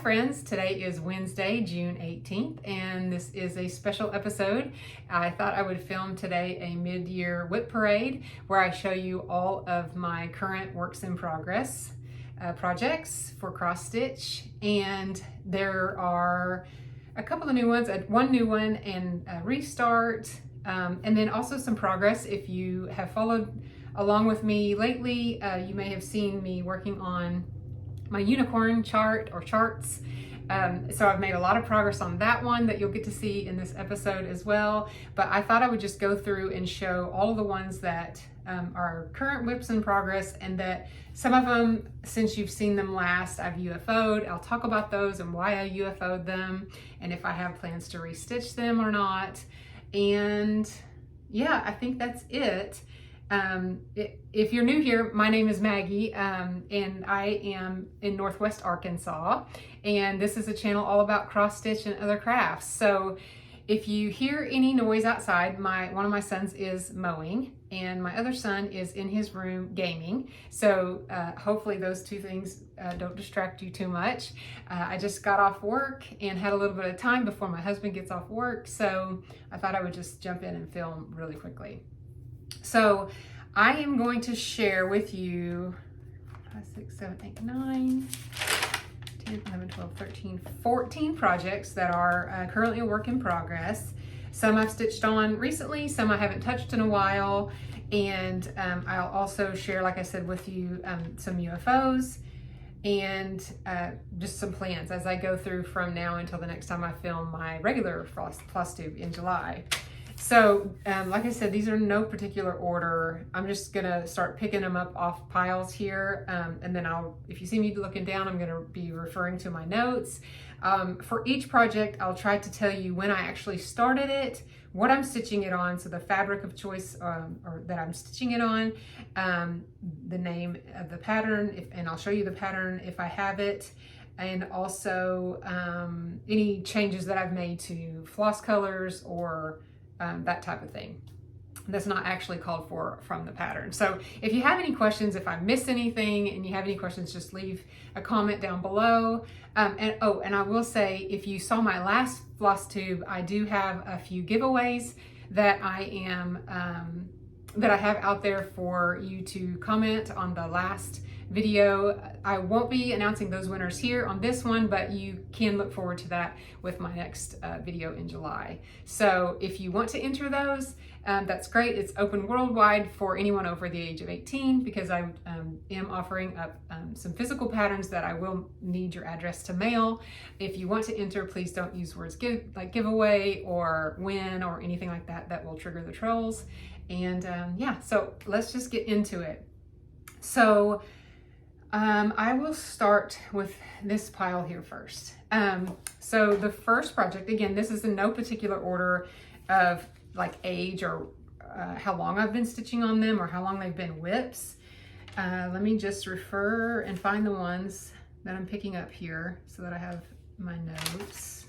friends, today is Wednesday, June 18th, and this is a special episode. I thought I would film today a mid-year WIP parade where I show you all of my current works in progress projects for cross stitch, and there are a couple of new ones, one new one and a restart, and then also some progress. If you have followed along with me lately, you may have seen me working on my unicorn chart or charts. So I've made a lot of progress on that one that you'll get to see in this episode as well. But I thought I would just go through and show all of the ones that are current WIPs in progress, and that some of them, since you've seen them last, I've UFO'd. I'll talk about those and why I UFO'd them, and if I have plans to restitch them or not. And yeah, I think that's it. If you're new here, my name is Maggie, and I am in Northwest Arkansas, and this is a channel all about cross stitch and other crafts. So if you hear any noise outside, one of my sons is mowing and my other son is in his room gaming. So hopefully those two things don't distract you too much. I just got off work and had a little bit of time before my husband gets off work, so I thought I would just jump in and film really quickly. So I am going to share with you 5, 6, 7, 8, 9, 10, 11, 12, 13, 14 projects that are currently a work in progress. Some I've stitched on recently, some I haven't touched in a while, and I'll also share, like I said, with you some UFOs and just some plans as I go through from now until the next time I film my regular Flosstube in July. So, like I said, these are no particular order. I'm just gonna start picking them up off piles here, and then if you see me looking down, I'm gonna be referring to my notes. For each project, I'll try to tell you when I actually started it, what I'm stitching it on, so the fabric of choice or that I'm stitching it on, the name of the pattern, and I'll show you the pattern if I have it, and also any changes that I've made to floss colors or that type of thing that's not actually called for from the pattern. So if you have any questions, if I missed anything and you have any questions, just leave a comment down below. And I will say, if you saw my last Flosstube, I do have a few giveaways that I have out there for you to comment on the last video. I won't be announcing those winners here on this one, but you can look forward to that with my next video in July. So if you want to enter those, that's great. It's open worldwide for anyone over the age of 18, because I am offering up some physical patterns that I will need your address to mail. If you want to enter, please don't use words like giveaway or win or anything like that. That will trigger the trolls. And yeah, so let's just get into it. So I will start with this pile here first. So the first project, again, this is in no particular order of like age or how long I've been stitching on them or how long they've been WIPs. Let me just refer and find the ones that I'm picking up here so that I have my notes.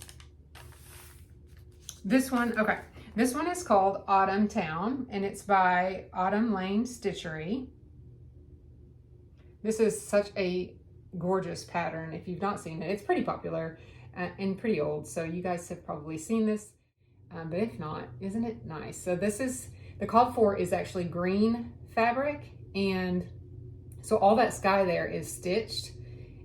This one, okay. This one is called Autumn Town, and it's by Autumn Lane Stitchery. This is such a gorgeous pattern. If you've not seen it, it's pretty popular and pretty old, so you guys have probably seen this, but if not, isn't it nice? So this is, the called for is actually green fabric, and so all that sky there is stitched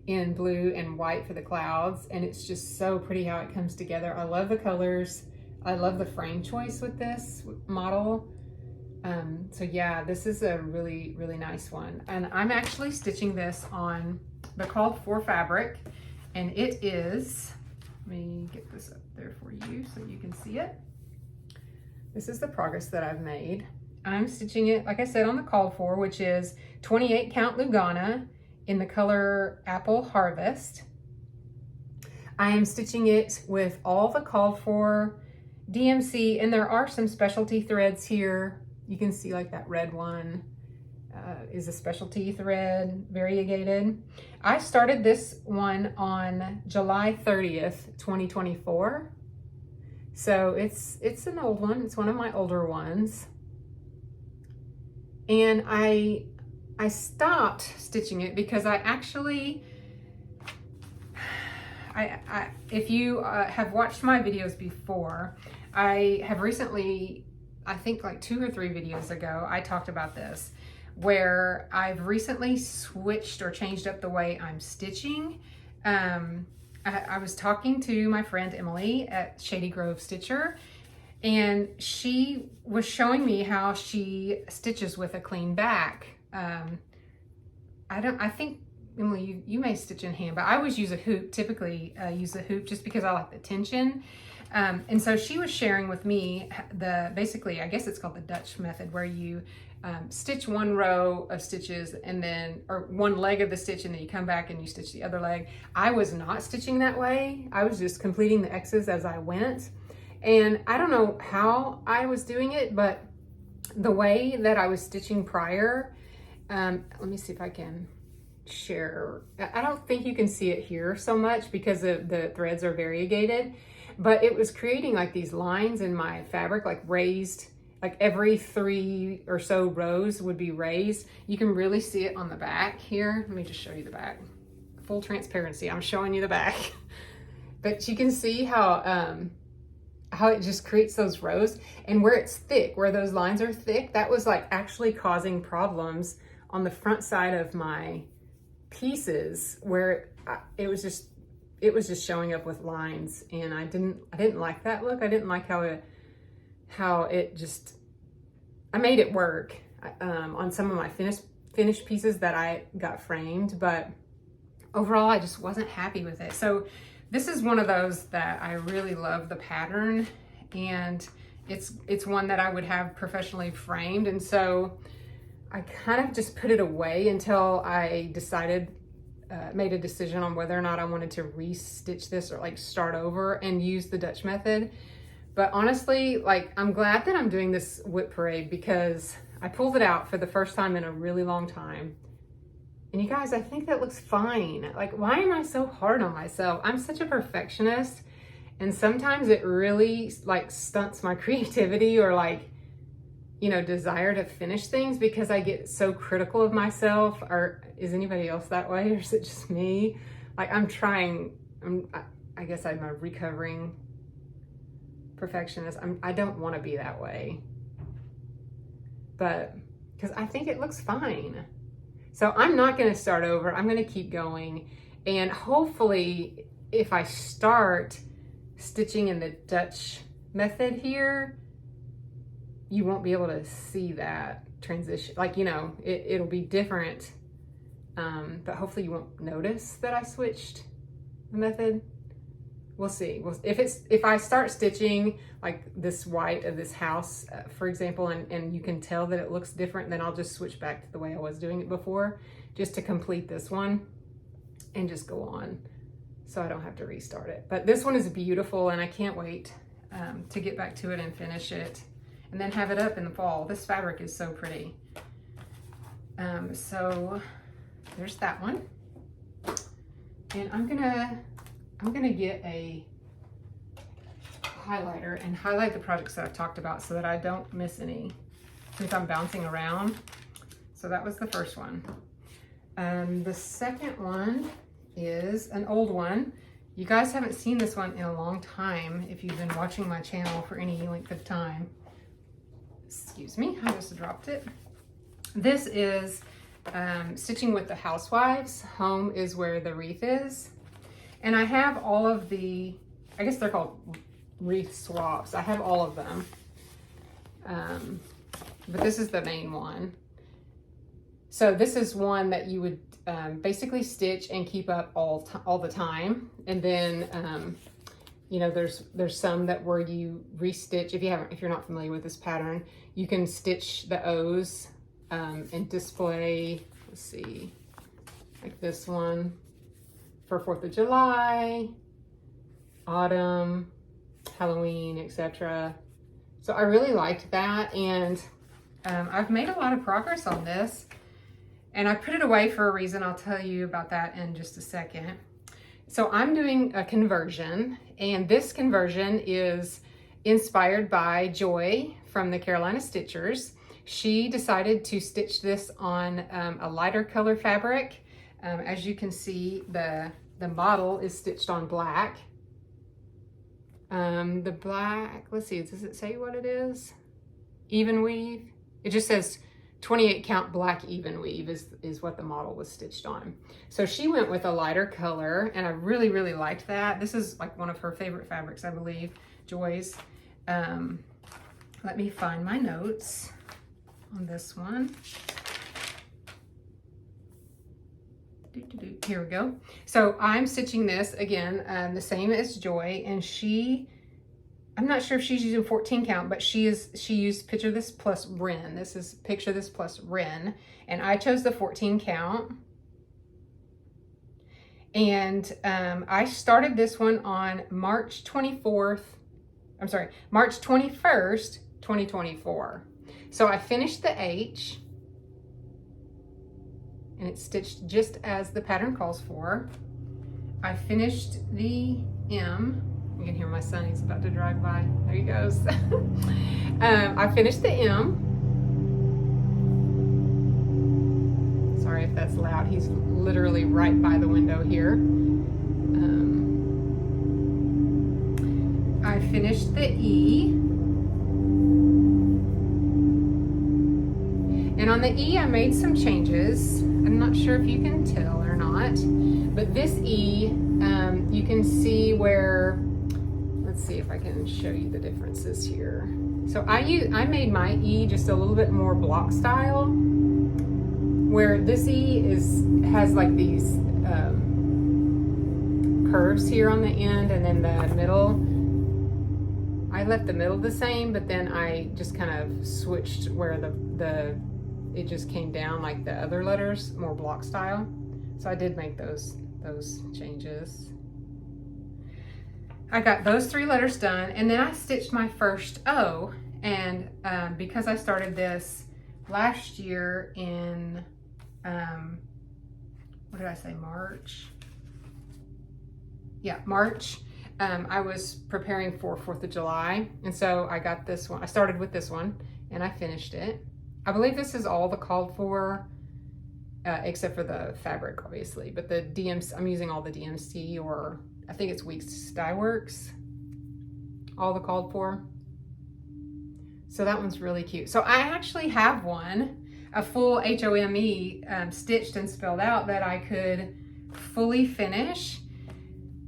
in blue and white for the clouds, and it's just so pretty how it comes together. I love the colors. I love the frame choice with this model. So yeah, this is a really, really nice one. And I'm actually stitching this on the called for fabric, and it is, let me get this up there for you so you can see it. This is the progress that I've made. I'm stitching it, like I said, on the called for, which is 28 count Lugana in the color Apple Harvest. I am stitching it with all the called for DMC, and there are some specialty threads here. You can see like that red one is a specialty thread, variegated. I started this one on July 30th, 2024. So it's an old one. It's one of my older ones. And I stopped stitching it because I actually if you have watched my videos before, I have recently, I think like 2 or 3 videos ago, I talked about this, where I've recently switched or changed up the way I'm stitching. I was talking to my friend Emily at Shady Grove Stitcher, and she was showing me how she stitches with a clean back. I think, Emily, you may stitch in hand, but I always use a hoop, typically use a hoop just because I like the tension. And so she was sharing with me basically, I guess it's called the Dutch method, where you stitch one row of stitches and then, or one leg of the stitch, and then you come back and you stitch the other leg. I was not stitching that way. I was just completing the X's as I went. And I don't know how I was doing it, but the way that I was stitching prior, let me see if I can share. I don't think you can see it here so much because the threads are variegated, but it was creating like these lines in my fabric, like raised, like every 3 or so rows would be raised. You can really see it on the back here. Let me just show you the back. Full transparency, I'm showing you the back. But you can see how it just creates those rows, and where it's thick, where those lines are thick, that was like actually causing problems on the front side of my pieces, where it was just showing up with lines, and I didn't like that look. I didn't like how it just, I made it work on some of my finished pieces that I got framed, but overall I just wasn't happy with it. So this is one of those that I really love the pattern, and it's one that I would have professionally framed, and so I kind of just put it away until I made a decision on whether or not I wanted to re-stitch this or like start over and use the Dutch method. But honestly, like, I'm glad that I'm doing this WIP parade because I pulled it out for the first time in a really long time. And you guys, I think that looks fine. Like, why am I so hard on myself? I'm such a perfectionist, and sometimes it really like stunts my creativity or like, you know, desire to finish things because I get so critical of myself. Or is anybody else that way, or is it just me? Like, I guess I'm a recovering perfectionist. I don't want to be that way, but because I think it looks fine. So I'm not going to start over. I'm going to keep going, and hopefully if I start stitching in the Dutch method here, you won't be able to see that transition. Like, you know, it'll be different, but hopefully you won't notice that I switched the method. We'll see. If I start stitching like this white of this house, for example, and you can tell that it looks different, then I'll just switch back to the way I was doing it before, just to complete this one and just go on, so I don't have to restart it. But this one is beautiful, and I can't wait to get back to it and finish it, and then have it up in the fall. This fabric is so pretty. So there's that one, and I'm gonna get a highlighter and highlight the projects that I've talked about so that I don't miss any, since I'm bouncing around. So that was the first one. The second one is an old one. You guys haven't seen this one in a long time if you've been watching my channel for any length of time. Excuse me, I just dropped it. This is stitching with the Housewives. Home is where the wreath is. And I have all of the, I guess they're called wreath swaps. I have all of them. But this is the main one. So this is one that you would basically stitch and keep up all the time. And then, you know, there's some that where you restitch. If you're not familiar with this pattern, you can stitch the O's and display, let's see, like this one for 4th of July, autumn, Halloween, etc. So I really liked that, and I've made a lot of progress on this, and I put it away for a reason. I'll tell you about that in just a second. So I'm doing a conversion, and this conversion is inspired by Joy from the Carolina Stitchers. She decided to stitch this on a lighter color fabric. As you can see, the the model is stitched on black. The black, let's see, does it say what it is? Even weave. It just says 28 count black even weave is what the model was stitched on. So she went with a lighter color, and I really, really liked that. This is like one of her favorite fabrics, I believe, Joy's. Let me find my notes on this one. Here we go. So I'm stitching this again, the same as Joy, and I'm not sure if she's using 14 count, but she used Picture This plus Wren. This is Picture This plus Wren, and I chose the 14 count. And I started this one on March 21st, 2024. So I finished the H, and it's stitched just as the pattern calls for. I finished the M. You can hear my son, he's about to drive by. There he goes. I finished the M. Sorry if that's loud. He's literally right by the window here. I finished the E. And on the E, I made some changes. I'm not sure if you can tell or not, but this E, you can see where, let's see if I can show you the differences here. So I made my E just a little bit more block style, where this E has like these curves here on the end, and then the middle, I left the middle the same, but then I just kind of switched where it just came down like the other letters, more block style. So I did make those changes. I got those 3 letters done, and then I stitched my first O, and because I started this last year in, what did I say, March? Yeah, March. I was preparing for 4th of July, and so I got this one. I started with this one, and I finished it. I believe this is all the called for, except for the fabric, obviously. But the DMC, I'm using all the DMC, or I think it's Weeks Dye Works, all the called for. So that one's really cute. So I actually have one, a full HOME stitched and spelled out that I could fully finish.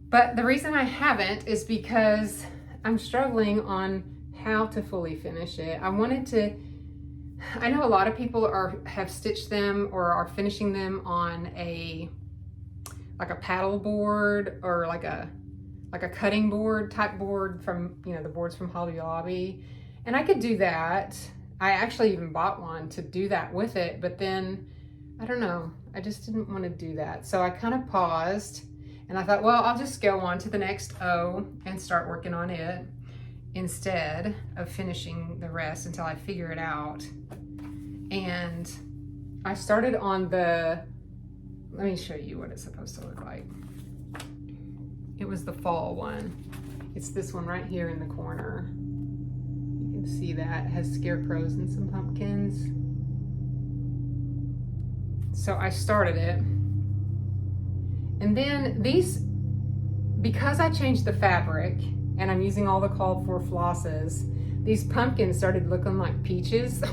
But the reason I haven't is because I'm struggling on how to fully finish it. I know a lot of people have stitched them or are finishing them on like a paddle board, or like a cutting board type board from, the boards from Hobby Lobby. And I could do that. I actually even bought one to do that with it, but then I don't know, I just didn't want to do that. So I kind of paused, and I thought, well, I'll just go on to the next O and start working on it instead of finishing the rest until I figure it out. And I started on let me show you what it's supposed to look like. It was the fall one. It's this one right here in the corner. You can see that it has scarecrows and some pumpkins. So I started it. And then because I changed the fabric and I'm using all the called for flosses, these pumpkins started looking like peaches.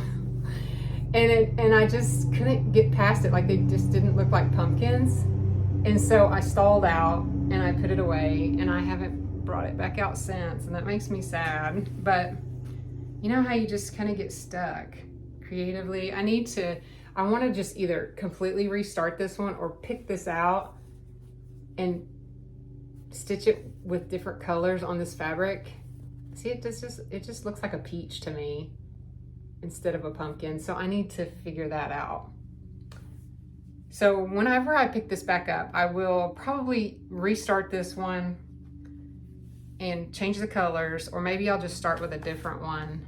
And I just couldn't get past it. Like, they just didn't look like pumpkins. And so I stalled out and I put it away, and I haven't brought it back out since, and that makes me sad. But you know how you just kind of get stuck creatively? I want to just either completely restart this one or pick this out and stitch it with different colors on this fabric. See, it just looks like a peach to me instead of a pumpkin. So I need to figure that out. So whenever I pick this back up, I will probably restart this one and change the colors, or maybe I'll just start with a different one.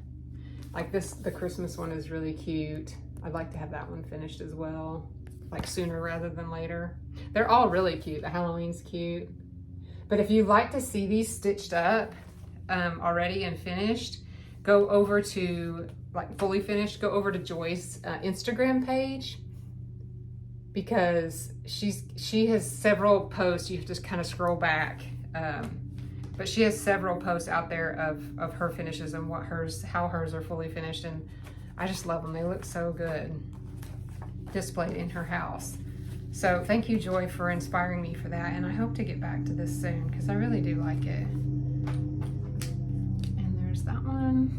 Like this, the Christmas one is really cute. I'd like to have that one finished as well, like sooner rather than later. They're all really cute. The Halloween's cute. But if you'd like to see these stitched up already and finished, go over to, like fully finished, go over to Joy's Instagram page. because she has several posts. You have to kind of scroll back, but she has several posts out there of her finishes and how hers are fully finished, and I just love them. They look so good displayed in her house. So thank you, Joy, for inspiring me for that, and I hope to get back to this soon because I really do like it. And there's that one.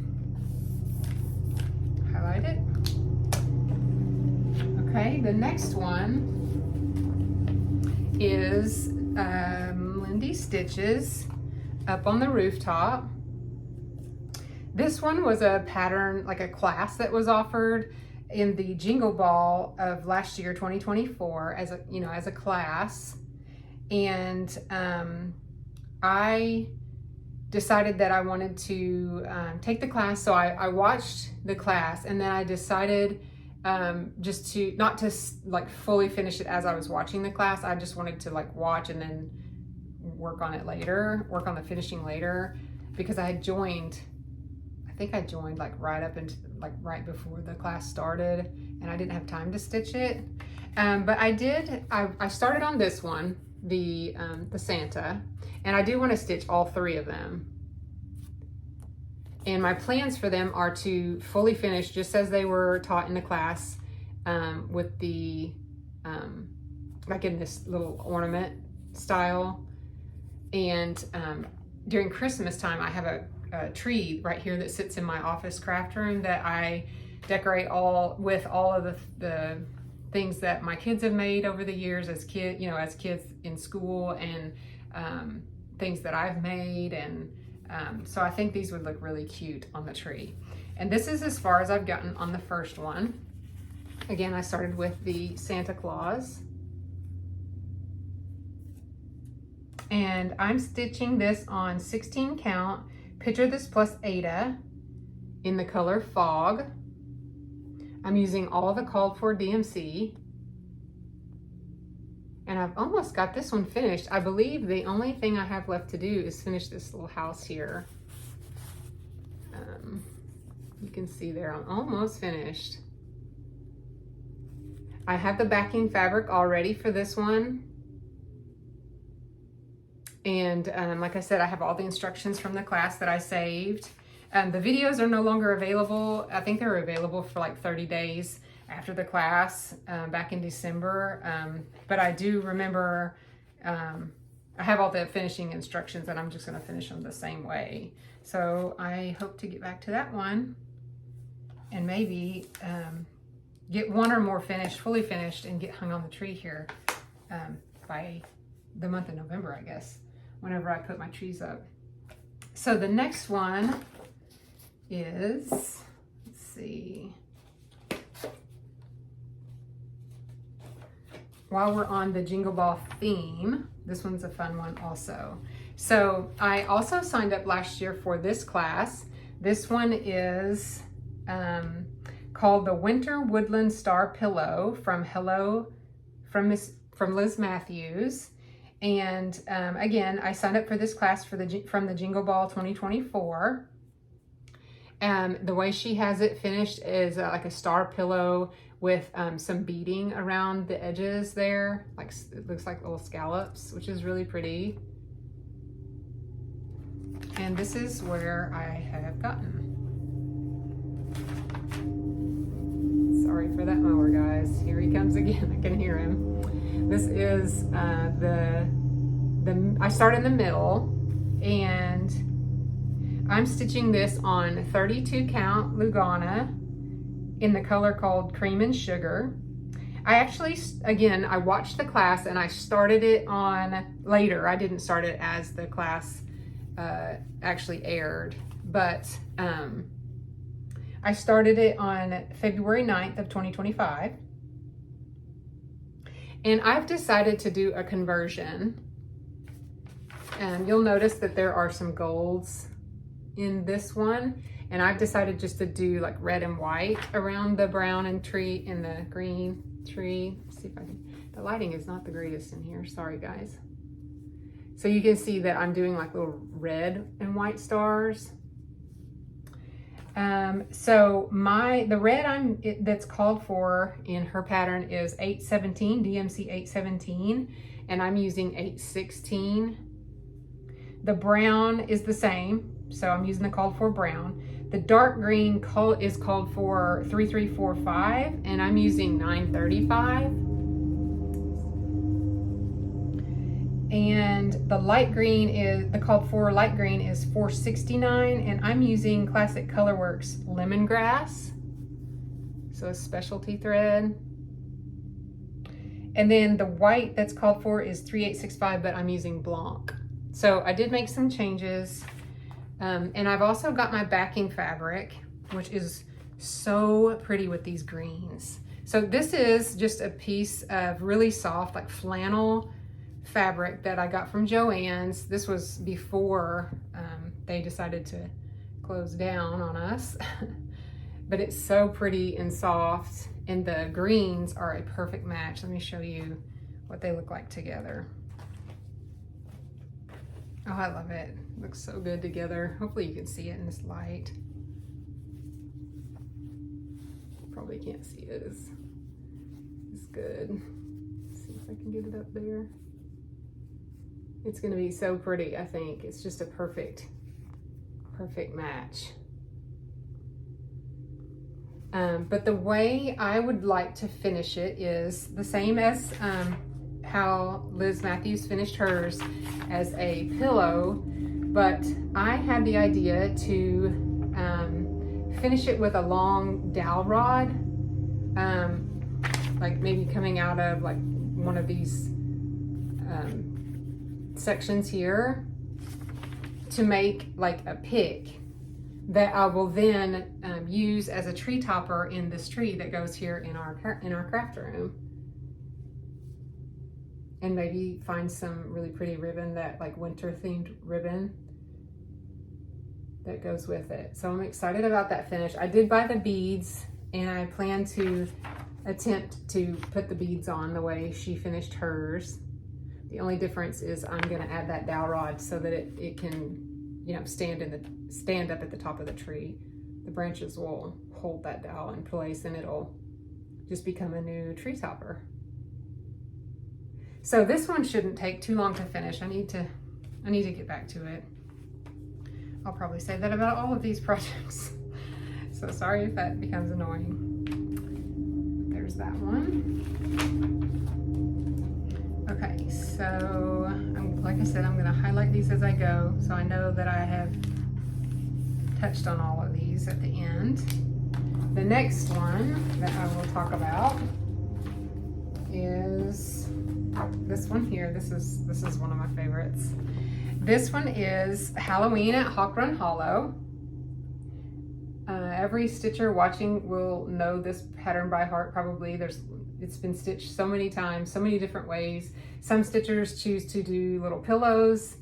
Highlight it. Okay, the next one is Lindy Stitches Up on the Rooftop. This one was a pattern, like a class that was offered in the Jingle Ball of last year, 2024, as a class. And I decided that I wanted to take the class. So I watched the class, and then I decided just not to like fully finish it as I was watching the class. I just wanted to like watch and then work on it later, work on the finishing later, because I think I joined like right before the class started, and I didn't have time to stitch it. But I started on this one, the Santa, and I do want to stitch all three of them. And my plans for them are to fully finish just as they were taught in the class, with the, like in this little ornament style. And during Christmas time, I have a tree right here that sits in my office craft room that I decorate with all of the things that my kids have made over the years as kids in school, and things that I've made. And so I think these would look really cute on the tree. And this is as far as I've gotten on the first one. Again, I started with the Santa Claus. And I'm stitching this on 16 count Picture This Plus Ada in the color Fog. I'm using all the called for DMC. And I've almost got this one finished. I believe the only thing I have left to do is finish this little house here. You can see there, I'm almost finished. I have the backing fabric all ready for this one. And like I said, I have all the instructions from the class that I saved. The videos are no longer available. I think they were available for like 30 days after the class back in December. But I do remember, I have all the finishing instructions, and I'm just going to finish them the same way. So I hope to get back to that one and maybe get one or more fully finished, and get hung on the tree here by the month of November, I guess, whenever I put my trees up. So the next one is, let's see, while we're on the Jingle Ball theme, this one's a fun one also. So I also signed up last year for this class. This one is called the Winter Woodland Star Pillow from Liz Matthews. And again, I signed up for this class from the Jingle Ball 2024. The way she has it finished is like a star pillow with some beading around the edges there. Like, it looks like little scallops, which is really pretty. And this is where I have gotten. Sorry for that mower, guys. Here he comes again. I can hear him. This is I start in the middle, and I'm stitching this on 32 count Lugana in the color called Cream and Sugar. I actually, again, I watched the class and I started it on later. I didn't start it as the class actually aired, but I started it on February 9th of 2025. And I've decided to do a conversion. And you'll notice that there are some golds in this one. And I've decided just to do like red and white around the brown and tree and the green tree. Let's see if I can, the lighting is not the greatest in here. Sorry, guys. So you can see that I'm doing like little red and white stars. So the red that's called for in her pattern is 817, DMC 817, and I'm using 816. The brown is the same, so I'm using the called for brown. The dark green is called for 3345, and I'm using 935. And the called for light green is 469, and I'm using Classic Colorworks Lemongrass, so a specialty thread. And then the white that's called for is 3865, but I'm using Blanc. So I did make some changes. And I've also got my backing fabric, which is so pretty with these greens. So this is just a piece of really soft, like flannel fabric that I got from Joann's. This was before they decided to close down on us. But it's so pretty and soft, and the greens are a perfect match. Let me show you what they look like together. Oh, I love it. It looks so good together. Hopefully you can see it in this light. Probably can't see it as good. Let's see if I can get it up there. It's gonna be so pretty, I think. It's just a perfect match. But the way I would like to finish it is the same as how Liz Matthews finished hers, as a pillow, but I had the idea to finish it with a long dowel rod, like maybe coming out of like one of these sections here, to make like a pick that I will then use as a tree topper in this tree that goes here in our craft room. And maybe find some really pretty ribbon, that like winter themed ribbon that goes with it. So I'm excited about that finish. I did buy the beads, and I plan to attempt to put the beads on the way she finished hers. The only difference is I'm gonna add that dowel rod so that it can, you know, stand up at the top of the tree. The branches will hold that dowel in place, and it'll just become a new tree topper. So this one shouldn't take too long to finish. I need to get back to it. I'll probably say that about all of these projects. So sorry if that becomes annoying. There's that one. Okay, so like I said, I'm gonna highlight these as I go, so I know that I have touched on all of these at the end. The next one that I will talk about is this one here. This is one of my favorites. This one is Halloween at Hawk Run Hollow. Every stitcher watching will know this pattern by heart probably. It's been stitched so many times, so many different ways. Some stitchers choose to do little pillows,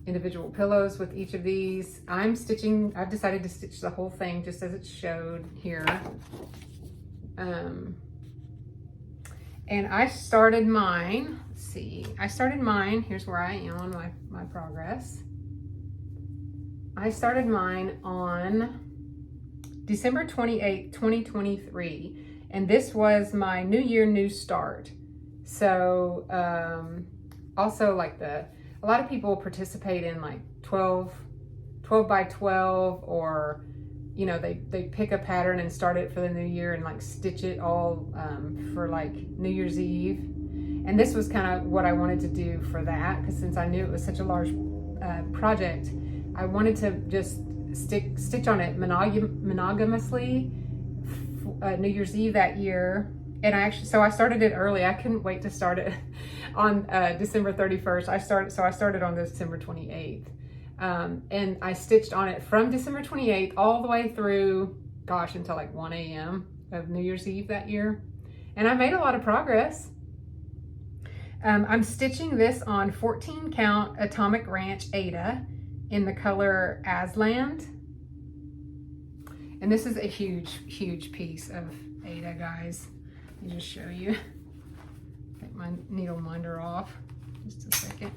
individual pillows with each of these. I've decided to stitch the whole thing just as it's showed here. And I started mine, let's see, here's where I am on my progress. I started mine on December 28th, 2023, and this was my New Year, New Start. So also like a lot of people participate in like 12 by 12, or you know, they pick a pattern and start it for the new year and like stitch it all for like New Year's Eve. And this was kind of what I wanted to do for that, because since I knew it was such a large project, I wanted to just stitch on it monogamously New Year's Eve that year. And so I started it early. I couldn't wait to start it on December 31st. I started on December 28th. And I stitched on it from December 28th all the way through, gosh, until like 1 a.m. of New Year's Eve that year. And I made a lot of progress. I'm stitching this on 14 count Atomic Ranch Ada in the color Asland. And this is a huge, huge piece of Ada, guys. Let me just show you. Take my needle minder off just a second.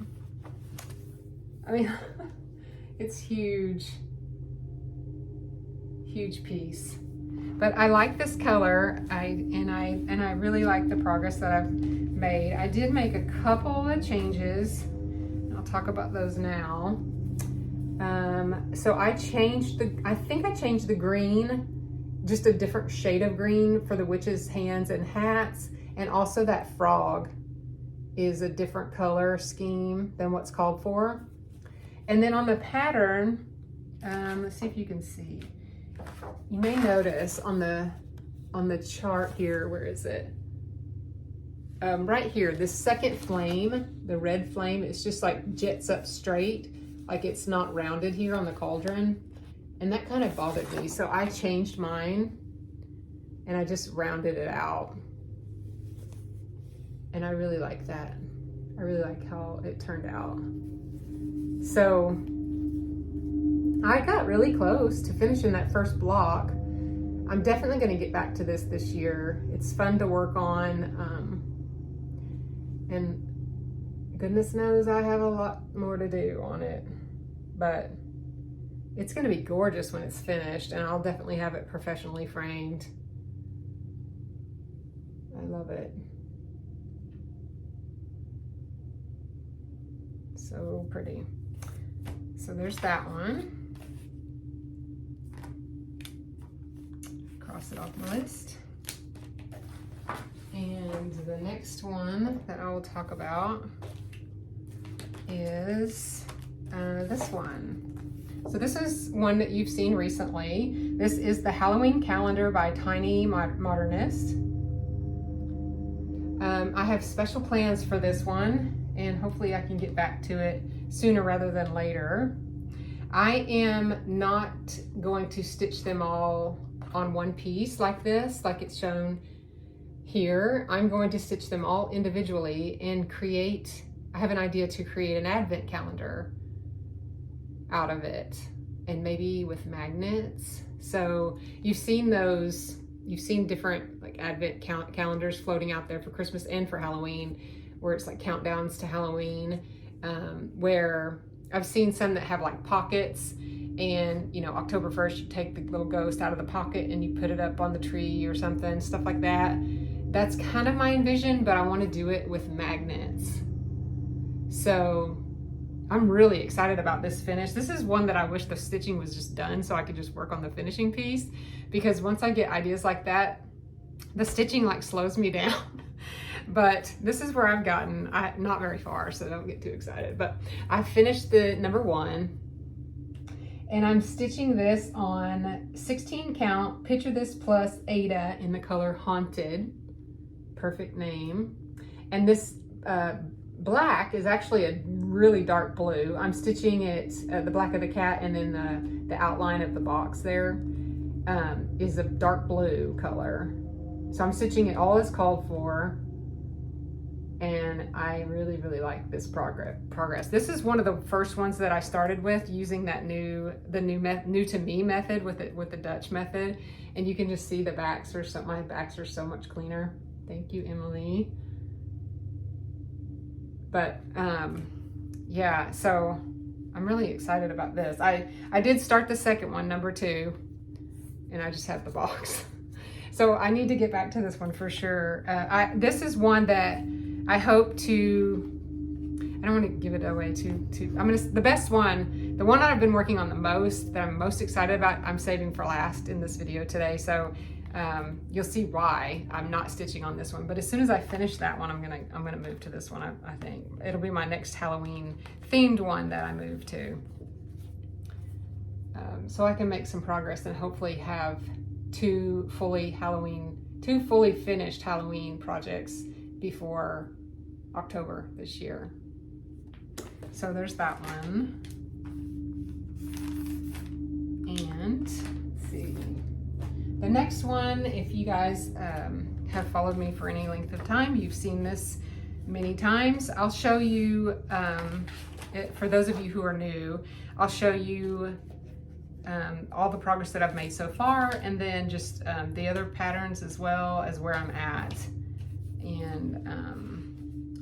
I mean, it's huge. huge piece. But I like this color, and I really like the progress that I've made. I did make a couple of changes. I'll talk about those now. So I changed I think I changed the green, just a different shade of green for the witches' hands and hats, and also that frog is a different color scheme than what's called for. And then on the pattern, let's see if you can see. You may notice on the chart here, where is it? Right here, this second flame, the red flame, it's just like jets up straight, like it's not rounded here on the cauldron. And that kind of bothered me. So I changed mine and I just rounded it out. And I really like that. I really like how it turned out. So I got really close to finishing that first block. I'm definitely going to get back to this year. It's fun to work on. And goodness knows I have a lot more to do on it. But it's going to be gorgeous when it's finished, and I'll definitely have it professionally framed. I love it. So pretty. So there's that one. Cross it off my list. And the next one that I will talk about is this one. So this is one that you've seen recently. This is the Halloween calendar by Tiny Modernist. I have special plans for this one, and hopefully I can get back to it sooner rather than later. I am not going to stitch them all on one piece like this, like it's shown here. I'm going to stitch them all individually and I have an idea to create an advent calendar out of it, and maybe with magnets. So you've seen different like advent calendars floating out there for Christmas and for Halloween, where it's like countdowns to Halloween, where I've seen some that have like pockets, and you know, October 1st you take the little ghost out of the pocket and you put it up on the tree or something, stuff like that. That's kind of my envision, but I want to do it with magnets. So I'm really excited about this finish. This is one that I wish the stitching was just done so I could just work on the finishing piece, because once I get ideas like that, the stitching like slows me down. But this is where I've gotten, not very far, so don't get too excited. But I finished the number 1, and I'm stitching this on 16 count, Picture This plus Ada in the color Haunted. Perfect name. And this black is actually a really dark blue. I'm stitching it, the black of the cat, and then the outline of the box there is a dark blue color. So I'm stitching it all as called for, and I really, really like this progress. This is one of the first ones that I started with, using that new to me method with the Dutch method, and you can just see the backs my backs are so much cleaner. Thank you, Emily. But yeah, so I'm really excited about this. I did start the second one, number 2, and I just have the box. So I need to get back to this one for sure. This is one that I hope to, I don't want to give it away the best one, the one that I've been working on the most, that I'm most excited about, I'm saving for last in this video today. So you'll see why I'm not stitching on this one. But as soon as I finish that one, I'm gonna move to this one. I think it'll be my next Halloween themed one that I move to. So I can make some progress and hopefully have two fully finished Halloween projects before October this year. So there's that one. And let's see. The next one, if you guys have followed me for any length of time, you've seen this many times. I'll show you, for those of you who are new, I'll show you all the progress that I've made so far, and then just the other patterns as well as where I'm at. And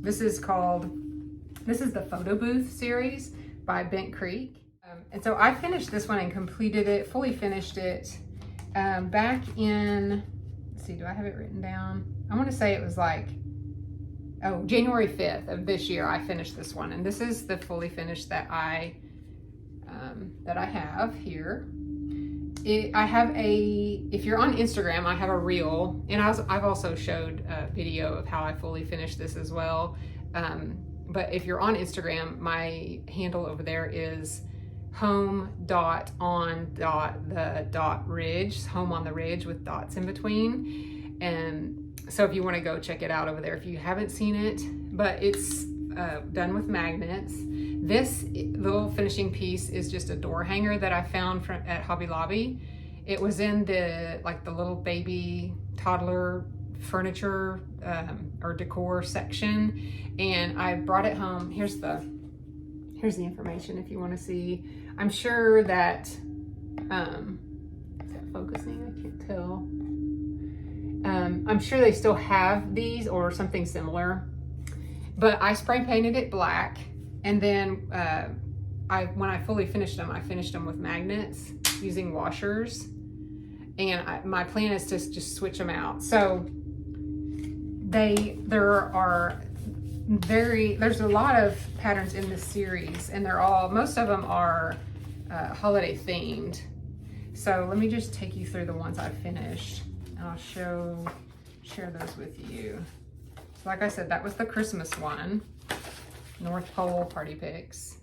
this is the Photo Booth series by Bent Creek. And so I finished this one and completed it, fully finished it back in, let's see, do I have it written down? I want to say it was like, oh, January 5th of this year, I finished this one. And this is the fully finished that I have here. I have if you're on Instagram, I have a reel, and I've also showed a video of how I fully finished this as well. But if you're on Instagram, my handle over there is home.on.the.ridge, home on the ridge with dots in between. And so if you want to go check it out over there if you haven't seen it, but it's done with magnets. This little finishing piece is just a door hanger that I found at Hobby Lobby. It was in the little baby toddler furniture or decor section, and I brought it home. Here's the information if you want to see. I'm sure that is that focusing? I can't tell. I'm sure they still have these or something similar, but I spray painted it black. And then when I fully finished them, I finished them with magnets using washers. And my plan is to just switch them out. So there's a lot of patterns in this series, and most of them are holiday themed. So let me just take you through the ones I finished, and I'll share those with you. So like I said, that was the Christmas one. North Pole Party Picks.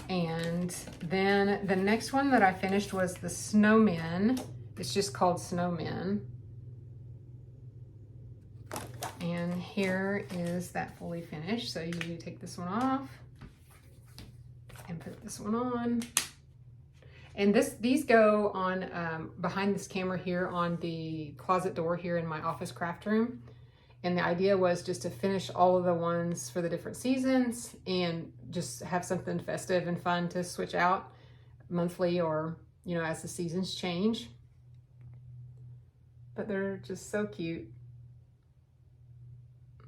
And then the next one that I finished was the Snowmen. It's just called Snowmen. And here is that fully finished. So you take this one off and put this one on. And these go on behind this camera here on the closet door here in my office craft room. And the idea was just to finish all of the ones for the different seasons and just have something festive and fun to switch out monthly or, as the seasons change. But they're just so cute.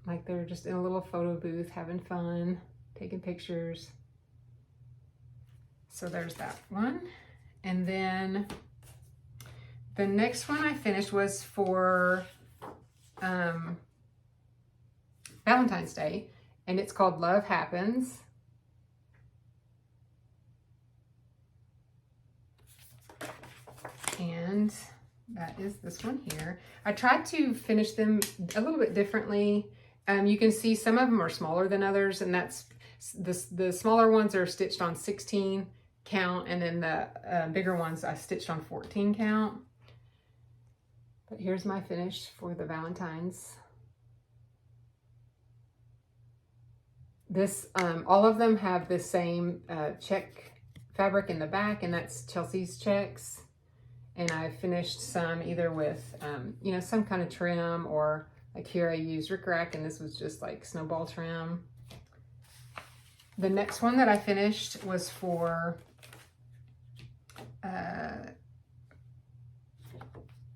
Like they're just in a little photo booth having fun, taking pictures. So there's that one. And then the next one I finished was for Valentine's Day, and it's called Love Happens. And that is this one here. I tried to finish them a little bit differently. You can see some of them are smaller than others, and that's the smaller ones are stitched on 16 count, and then the bigger ones I stitched on 14 count. But here's my finish for the Valentine's. This, all of them have the same check fabric in the back, and that's Chelsea's checks. And I finished some either with, some kind of trim, or like here I used rickrack, and this was just like snowball trim. The next one that I finished was for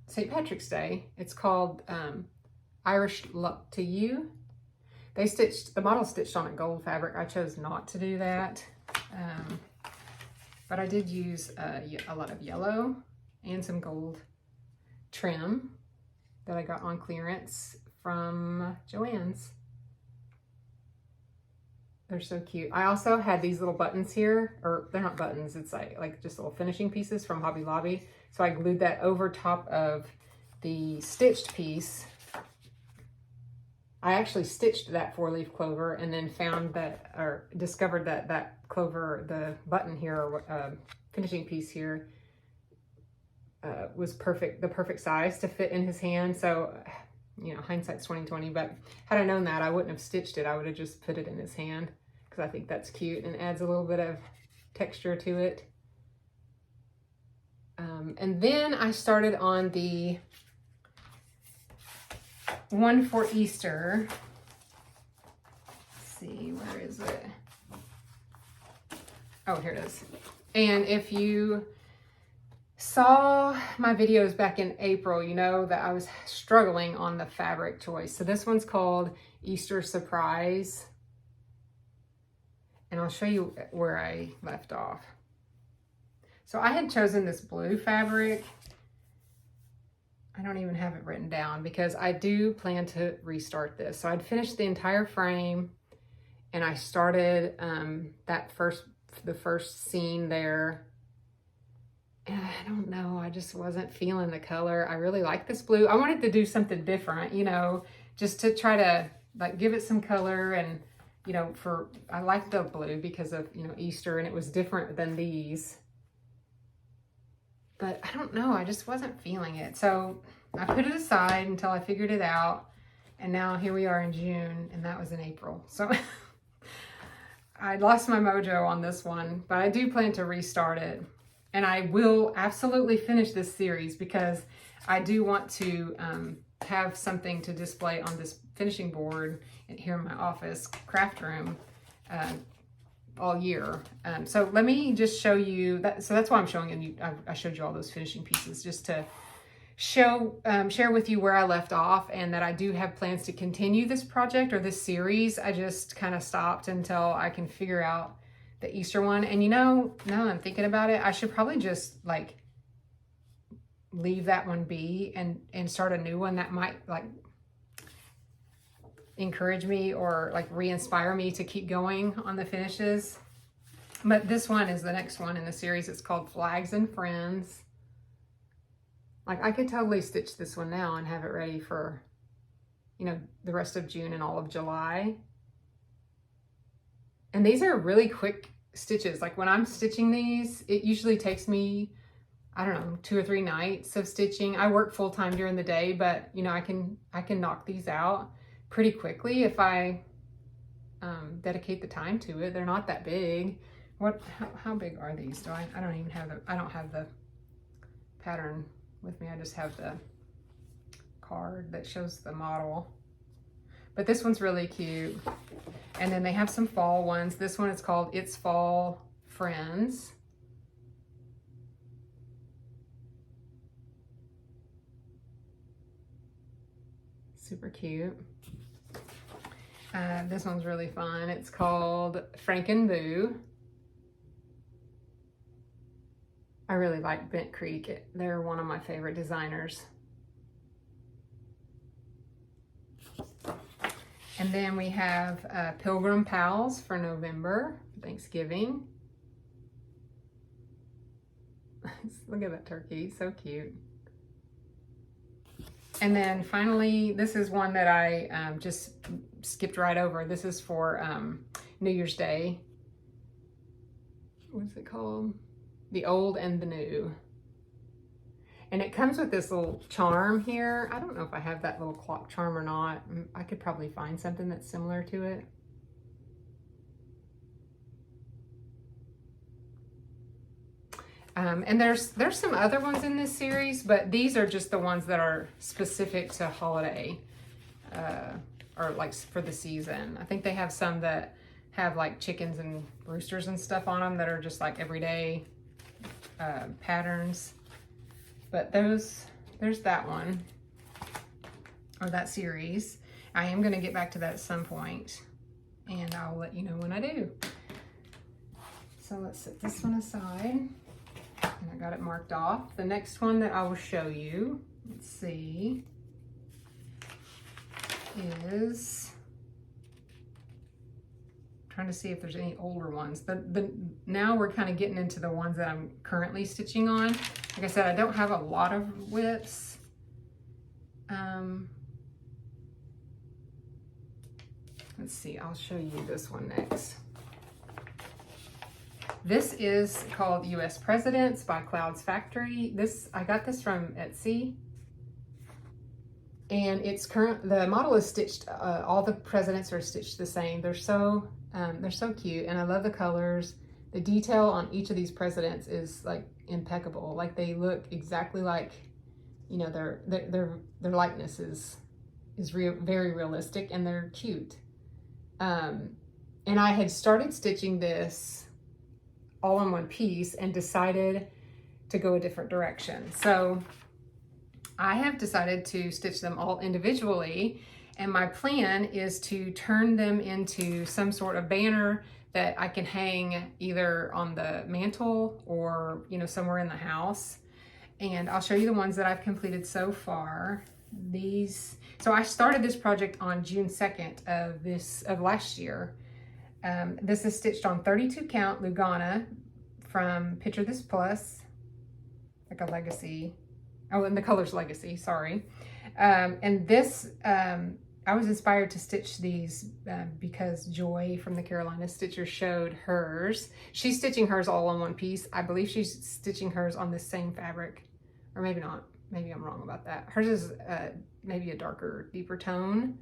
St. Patrick's Day. It's called Irish Luck to You. The model stitched on a gold fabric. I chose not to do that. But I did use a lot of yellow and some gold trim that I got on clearance from Joann's. They're so cute. I also had these little buttons here, or they're not buttons, it's like just little finishing pieces from Hobby Lobby. So I glued that over top of the stitched piece. I actually stitched that 4-leaf clover and then found that, or discovered that that clover, the button here, or finishing piece here, was the perfect size to fit in his hand. So, hindsight's 20/20, but had I known that, I wouldn't have stitched it. I would have just put it in his hand, because I think that's cute and adds a little bit of texture to it. And then I started on the one for Easter. Let's see, where is it? Oh, here it is. And if you saw my videos back in April, you know that I was struggling on the fabric choice. So this one's called Easter Surprise. And I'll show you where I left off. So I had chosen this blue fabric. I don't even have it written down because I do plan to restart this. So I'd finished the entire frame and I started the first scene there. And I don't know, I just wasn't feeling the color. I really like this blue. I wanted to do something different, you know, just to try to like give it some color. And, you know, I like the blue because of, you know, Easter, and it was different than these. But I don't know, I just wasn't feeling it. So I put it aside until I figured it out. And now here we are in June, and that was in April. So I lost my mojo on this one, but I do plan to restart it. And I will absolutely finish this series because I do want to have something to display on this finishing board here in my office craft room all year. So let me just show you that. So that's why I'm showing you. I showed you all those finishing pieces just to share with you where I left off, and that I do have plans to continue this project or this series. I just kind of stopped until I can figure out the Easter one. And you know, now that I'm thinking about it, I should probably just like leave that one be and start a new one that might like encourage me or like re-inspire me to keep going on the finishes. But this one is the next one in the series. It's called Flags and Friends. Like I could totally stitch this one now and have it ready for, you know, the rest of June and all of July. And these are really quick stitches. Like when I'm stitching these, it usually takes me, I don't know, 2 or 3 nights of stitching. I work full time during the day, but you know, I can knock these out pretty quickly if I dedicate the time to it. They're not that big. How big are these? I don't even have I don't have the pattern with me. I just have the card that shows the model. But this one's really cute. And then they have some fall ones. This one is called It's Fall Friends. Super cute. This one's really fun. It's called Frank and Boo. I really like Bent Creek. They're one of my favorite designers. And then we have Pilgrim Pals for November, Thanksgiving. Look at that turkey, so cute. And then finally, this is one that I just skipped right over. This is for New Year's Day. What's it called? The Old and the New. And it comes with this little charm here. I don't know if I have that little clock charm or not. I could probably find something that's similar to it. And there's some other ones in this series, but these are just the ones that are specific to holiday or like for the season. I think they have some that have like chickens and roosters and stuff on them that are just like everyday patterns. But there's that one, or that series. I am going to get back to that at some point, and I'll let you know when I do. So let's set this one aside, and I got it marked off. The next one that I will show you, let's see, is, trying to see if there's any older ones. Now we're kind of getting into the ones that I'm currently stitching on. Like I said, I don't have a lot of WIPs. Let's see, I'll show you this one next. This is called US Presidents by Clouds Factory. I got this from Etsy. And the model is stitched, all the presidents are stitched the same. They're so cute, and I love the colors. The detail on each of these presidents is like impeccable. Like they look exactly like, you know, their likeness is very realistic, and they're cute. And I had started stitching this all in one piece and decided to go a different direction. So I have decided to stitch them all individually, and my plan is to turn them into some sort of banner that I can hang either on the mantle or, you know, somewhere in the house. And I'll show you the ones that I've completed so far. So I started this project on June 2nd of last year. This is stitched on 32 count Lugana from Picture This Plus, like a legacy. Oh, and the color's legacy, sorry. And this, I was inspired to stitch these because Joy from the Carolina Stitcher showed hers. She's stitching hers all on one piece. I believe she's stitching hers on the same fabric, or maybe not. Maybe I'm wrong about that. Hers is maybe a darker, deeper tone,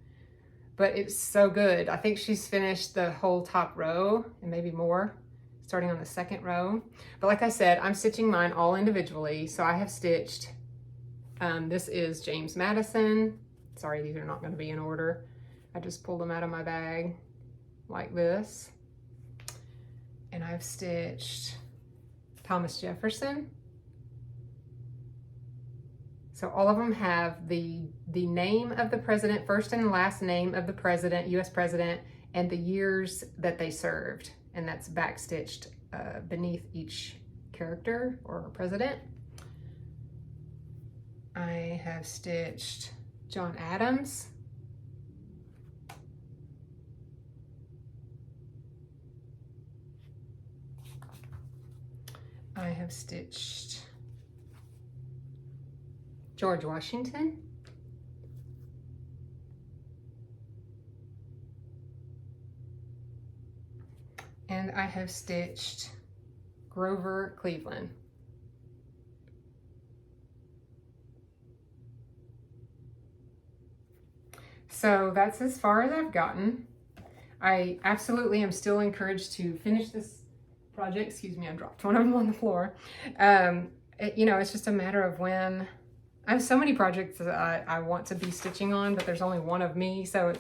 but it's so good. I think she's finished the whole top row and maybe more, starting on the second row. But like I said, I'm stitching mine all individually. So I have stitched, this is James Madison. Sorry, these are not going to be in order. I just pulled them out of my bag like this. And I've stitched Thomas Jefferson. So all of them have the name of the president, first and last name of the president, US president, and the years that they served. And that's backstitched beneath each character or president. I have stitched John Adams. I have stitched George Washington. And I have stitched Grover Cleveland. So that's as far as I've gotten. I absolutely am still encouraged to finish this project. Excuse me, I dropped one of them on the floor. You know, it's just a matter of when. I have so many projects that I want to be stitching on, but there's only one of me, so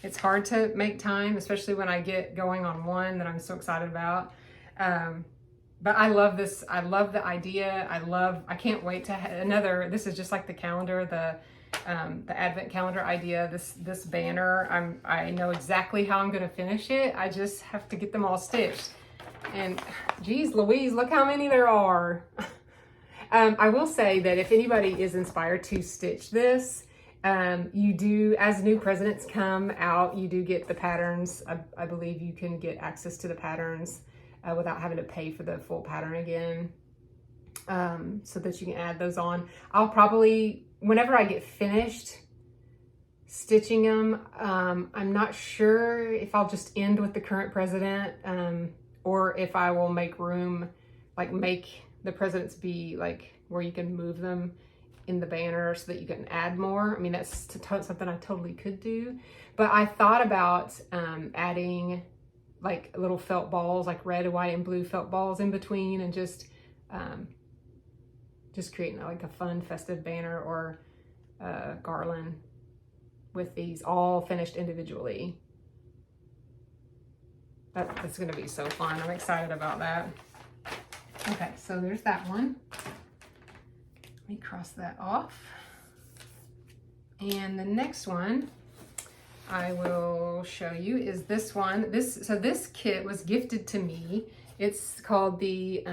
it's hard to make time, especially when I get going on one that I'm so excited about. But I love this. I love the idea. I can't wait to have another. This is just like the calendar, the Advent calendar idea. This banner. I know exactly how I'm going to finish it. I just have to get them all stitched. And geez Louise, look how many there are. I will say that if anybody is inspired to stitch this, you do, as new presidents come out, you do get the patterns. I believe you can get access to the patterns without having to pay for the full pattern again, so that you can add those on. I'll probably, whenever I get finished stitching them, I'm not sure if I'll just end with the current president, or if I will make room, like make the presidents be like where you can move them in the banner so that you can add more. I mean, that's something I totally could do. But I thought about adding like little felt balls, like red, white, and blue felt balls in between, and just creating like a fun festive banner or garland with these all finished individually. That's gonna be so fun. I'm excited about that. Okay, so there's that one. Let me cross that off. And the next one I will show you is this one. So this kit was gifted to me. It's called the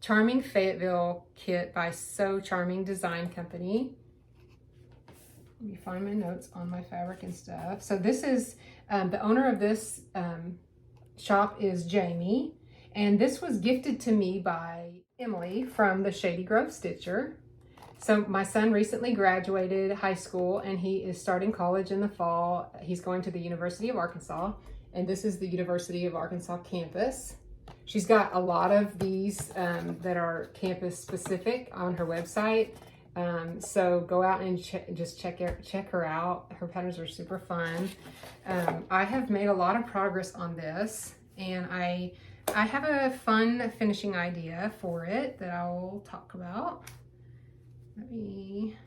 Charming Fayetteville kit by So Charming Design Company. Let me find my notes on my fabric and stuff. So this is, the owner of this shop is Jamie. And this was gifted to me by Emily from the Shady Grove Stitcher. So my son recently graduated high school and he is starting college in the fall. He's going to the University of Arkansas, and this is the University of Arkansas campus. She's got a lot of these that are campus specific on her website. So go out and just check her out. Her patterns are super fun. I have made a lot of progress on this, and I have a fun finishing idea for it that I'll talk about. Let me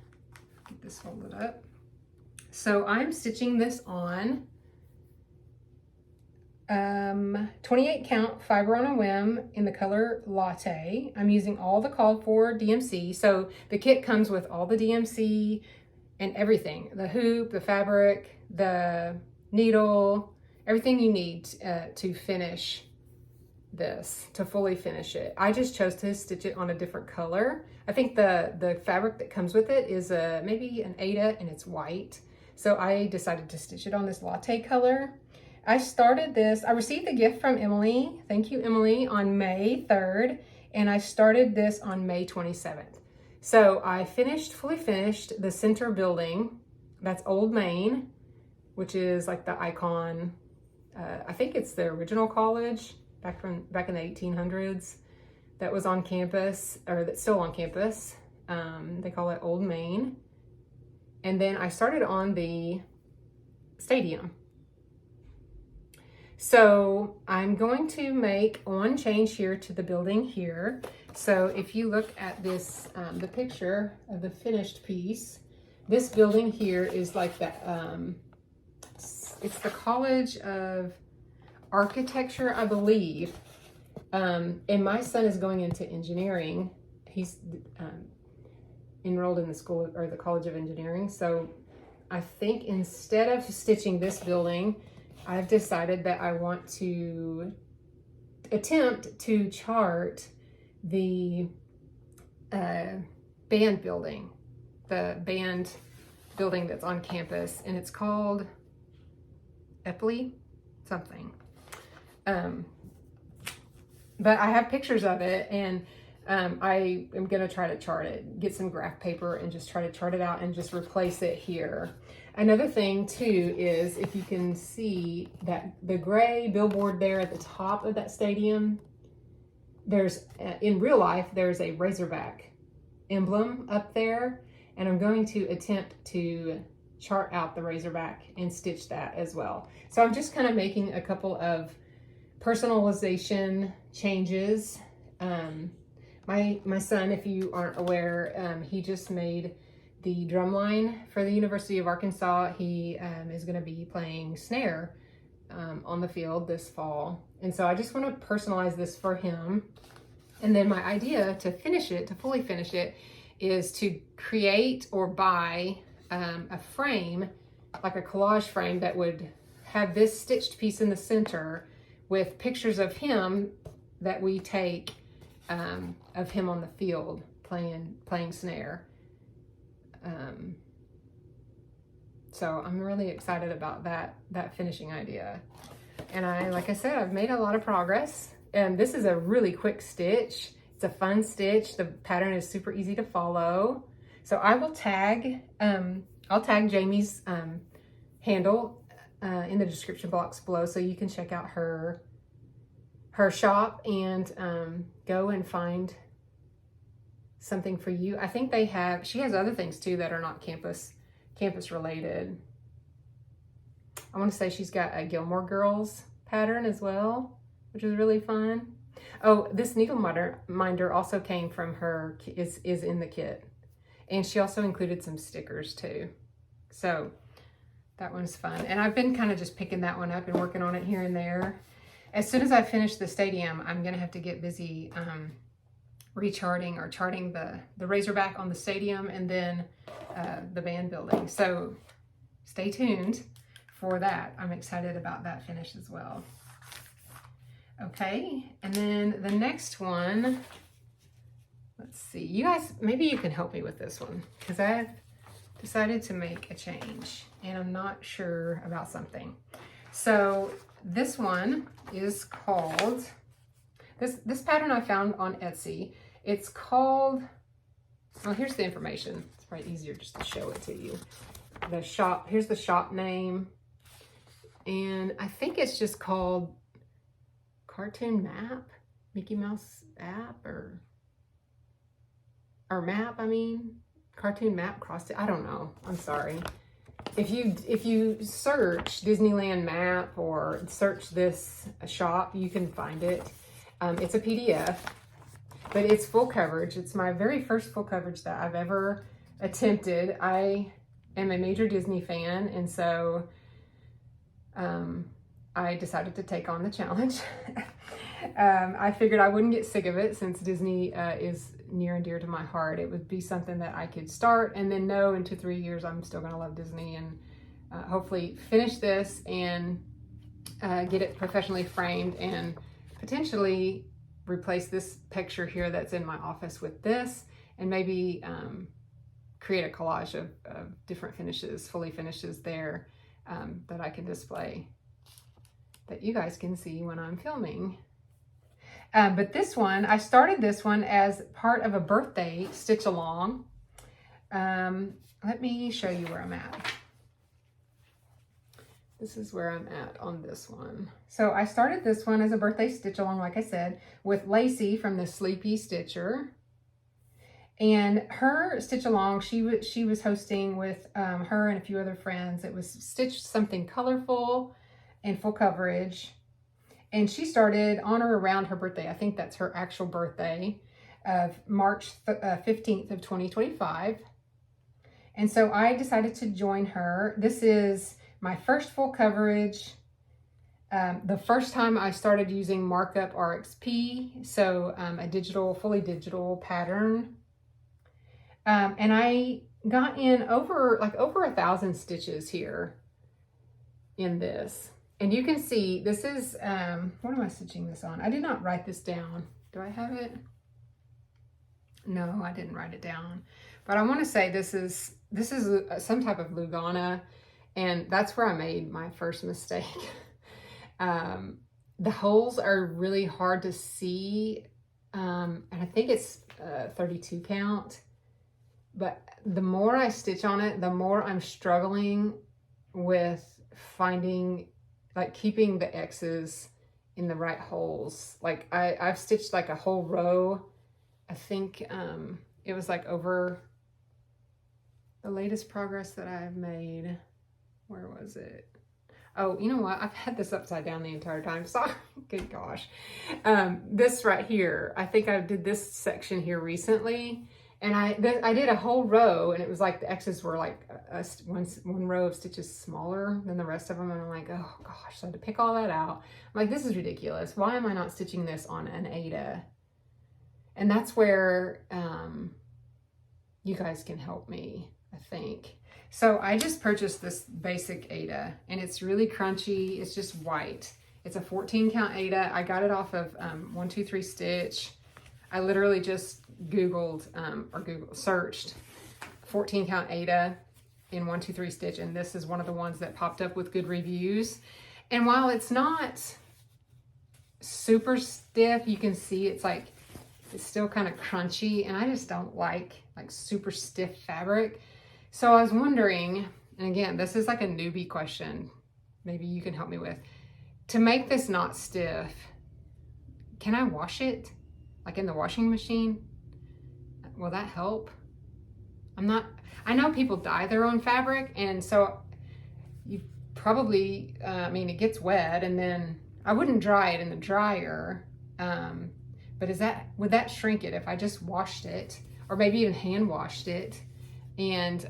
get this folded up. So I'm stitching this on 28 count fiber on a whim in the color Latte. I'm using all the called for DMC. So the kit comes with all the DMC and everything, the hoop, the fabric, the needle, everything you need to finish this, to fully finish it. I just chose to stitch it on a different color. I think the fabric that comes with it is maybe an Aida, and it's white. So I decided to stitch it on this latte color. I started this, I received a gift from Emily, thank you Emily, on May 3rd, and I started this on May 27th. So I fully finished the center building. That's Old Main, which is like the icon. I think it's the original college back in the 1800s that was on campus, or that's still on campus. They call it Old Main. And then I started on the stadium. So I'm going to make one change here to the building here. So if you look at this, the picture of the finished piece, this building here is like that, it's the College of Architecture, I believe. And my son is going into engineering. He's enrolled in the school or the College of Engineering. So I think instead of stitching this building, I've decided that I want to attempt to chart the band building, that's on campus, and it's called Epley something. But I have pictures of it, and I am gonna try to chart it, get some graph paper and just try to chart it out and just replace it here. Another thing too is, if you can see that the gray billboard there at the top of that stadium, there's, in real life, there's a Razorback emblem up there, and I'm going to attempt to chart out the Razorback and stitch that as well. So I'm just kind of making a couple of personalization changes. My son, if you aren't aware, he just made the drum line for the University of Arkansas. He is going to be playing snare on the field this fall. And so I just want to personalize this for him. And then my idea to fully finish it, is to create or buy a frame, like a collage frame that would have this stitched piece in the center with pictures of him that we take of him on the field playing snare. So I'm really excited about that finishing idea. And like I said, I've made a lot of progress. And this is a really quick stitch. It's a fun stitch. The pattern is super easy to follow. So I will tag, I'll tag Jamie's handle in the description box below, so you can check out her shop and go and find something for you. I think she has other things too that are not campus related. I want to say she's got a Gilmore Girls pattern as well, which is really fun. Oh, this needle minder also came from her, is in the kit. And she also included some stickers too. So that one's fun. And I've been kind of just picking that one up and working on it here and there. As soon as I finish the stadium, I'm gonna have to get busy recharting or charting the Razorback on the stadium, and then the band building. So stay tuned for that. I'm excited about that finish as well. Okay, and then the next one, let's see. You guys, maybe you can help me with this one, because I've decided to make a change and I'm not sure about something. So this one is called, this pattern I found on Etsy. It's called, well, here's the information. It's probably easier just to show it to you. The shop, here's the shop name. And I think it's just called Cartoon Map, Mickey Mouse app, or map, I mean, Cartoon Map crossed it. I don't know. I'm sorry. If you search Disneyland map or search this shop, you can find it. It's a PDF, but it's full coverage. It's my very first full coverage that I've ever attempted. I am a major Disney fan, and so I decided to take on the challenge. I figured I wouldn't get sick of it, since Disney is near and dear to my heart. It would be something that I could start and then know in 2-3 years I'm still gonna love Disney, and hopefully finish this and get it professionally framed and potentially replace this picture here that's in my office with this, and maybe create a collage of different finishes, fully finishes there that I can display, that you guys can see when I'm filming. But this one, I started this one as part of a birthday stitch along. Let me show you where I'm at. This is where I'm at on this one. So I started this one as a birthday stitch along, like I said, with Lacey from the Sleepy Stitcher. And her stitch along, she was hosting with her and a few other friends. It was Stitch Something Colorful and Full Coverage. And she started on or around her birthday. I think that's her actual birthday of March 15th of 2025. And so I decided to join her. This is my first full coverage. The first time I started using Markup RXP, so a fully digital pattern. And I got in over 1,000 stitches here in this. And you can see this is, what am I stitching this on? I did not write this down. Do I have it? No, I didn't write it down. But I want to say this is some type of Lugana, and that's where I made my first mistake. The holes are really hard to see, and I think it's 32 count. But the more I stitch on it, the more I'm struggling with finding, like, keeping the X's in the right holes. Like I've stitched like a whole row. I think it was like over the latest progress that I've made. Where was it? Oh, you know what? I've had this upside down the entire time. Sorry. Good gosh. This right here, I think I did this section here recently. And I did a whole row, and it was like the X's were like one row of stitches smaller than the rest of them. And I'm like, oh gosh, so I had to pick all that out. I'm like, this is ridiculous. Why am I not stitching this on an Aida? And that's where you guys can help me, I think. So I just purchased this basic Aida, and it's really crunchy. It's just white. It's a 14 count Aida. I got it off of 123 Stitch. I literally just Googled searched 14 count Aida in 123 Stitch, and this is one of the ones that popped up with good reviews. And while it's not super stiff, you can see it's still kind of crunchy, and I just don't like super stiff fabric. So I was wondering, and again, this is like a newbie question, maybe you can help me with, to make this not stiff, can I wash it? Like in the washing machine? Will that help? I know people dye their own fabric, and so you probably, it gets wet, and then I wouldn't dry it in the dryer, but would that shrink it if I just washed it, or maybe even hand washed it, and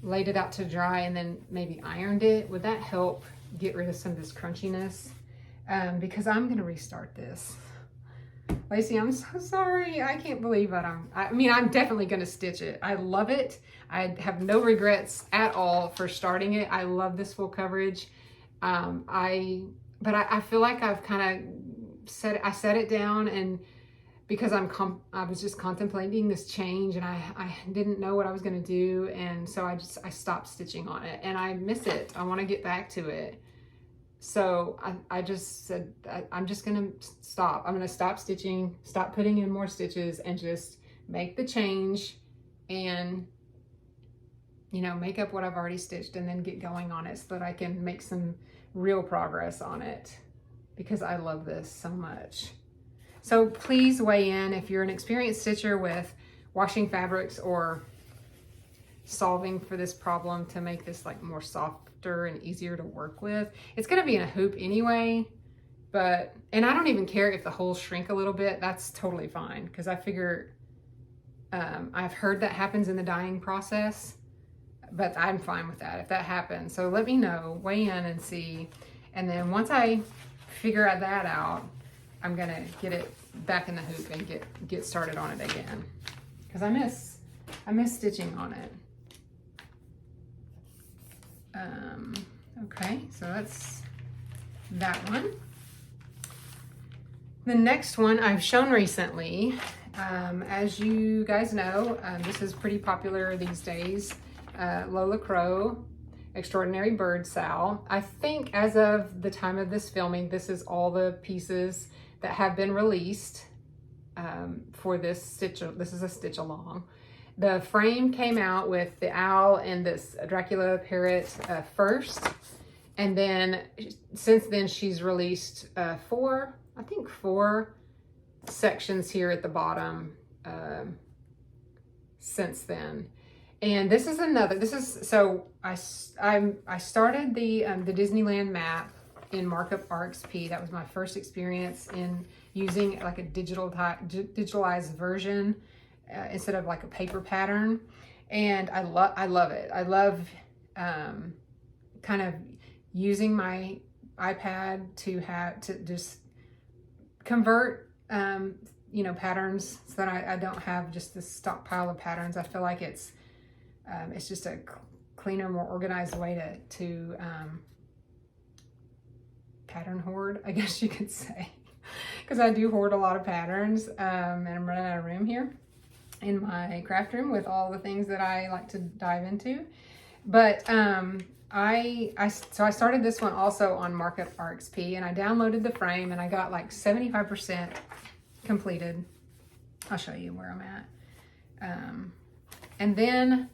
laid it out to dry and then maybe ironed it? Would that help get rid of some of this crunchiness? Because I'm gonna restart this. Lacey, I'm so sorry. I can't believe it. I'm definitely going to stitch it. I love it. I have no regrets at all for starting it. I love this full coverage. But I feel like I've kind of set it down, and because I was just contemplating this change, and I didn't know what I was going to do. And so I stopped stitching on it, and I miss it. I want to get back to it. So I just said, I'm just going to stop. I'm going to stop stitching, stop putting in more stitches, and just make the change and, make up what I've already stitched, and then get going on it so that I can make some real progress on it, because I love this so much. So please weigh in if you're an experienced stitcher with washing fabrics or solving for this problem to make this more softer and easier to work with. It's going to be in a hoop anyway, and I don't even care if the holes shrink a little bit. That's totally fine, because I figure I've heard that happens in the dyeing process, but I'm fine with that if that happens. So let me know, weigh in and see, and then once I figure that out, I'm gonna get it back in the hoop and get started on it again, because I miss stitching on it. Okay, so that's that one. The next one I've shown recently. As you guys know, this is pretty popular these days. Lola Crow, Extraordinary Bird Sow. I think as of the time of this filming, this is all the pieces that have been released for this stitch. This is a stitch along. The frame came out with the owl and this Dracula parrot first. And then since then she's released four sections here at the bottom since then. And this is another, so I started the Disneyland map in Markup RXP. That was my first experience in using like a digitalized version instead of like a paper pattern. And I love it. I love kind of using my iPad to just convert you know, patterns so that I don't have just this stockpile of patterns. I feel like it's just a cleaner, more organized way to pattern hoard, I guess you could say, because I do hoard a lot of patterns, and I'm running out of room here in my craft room with all the things that I like to dive into. But so I started this one also on Markup RXP, and I downloaded the frame, and I got like 75% completed. I'll show you where I'm at. And then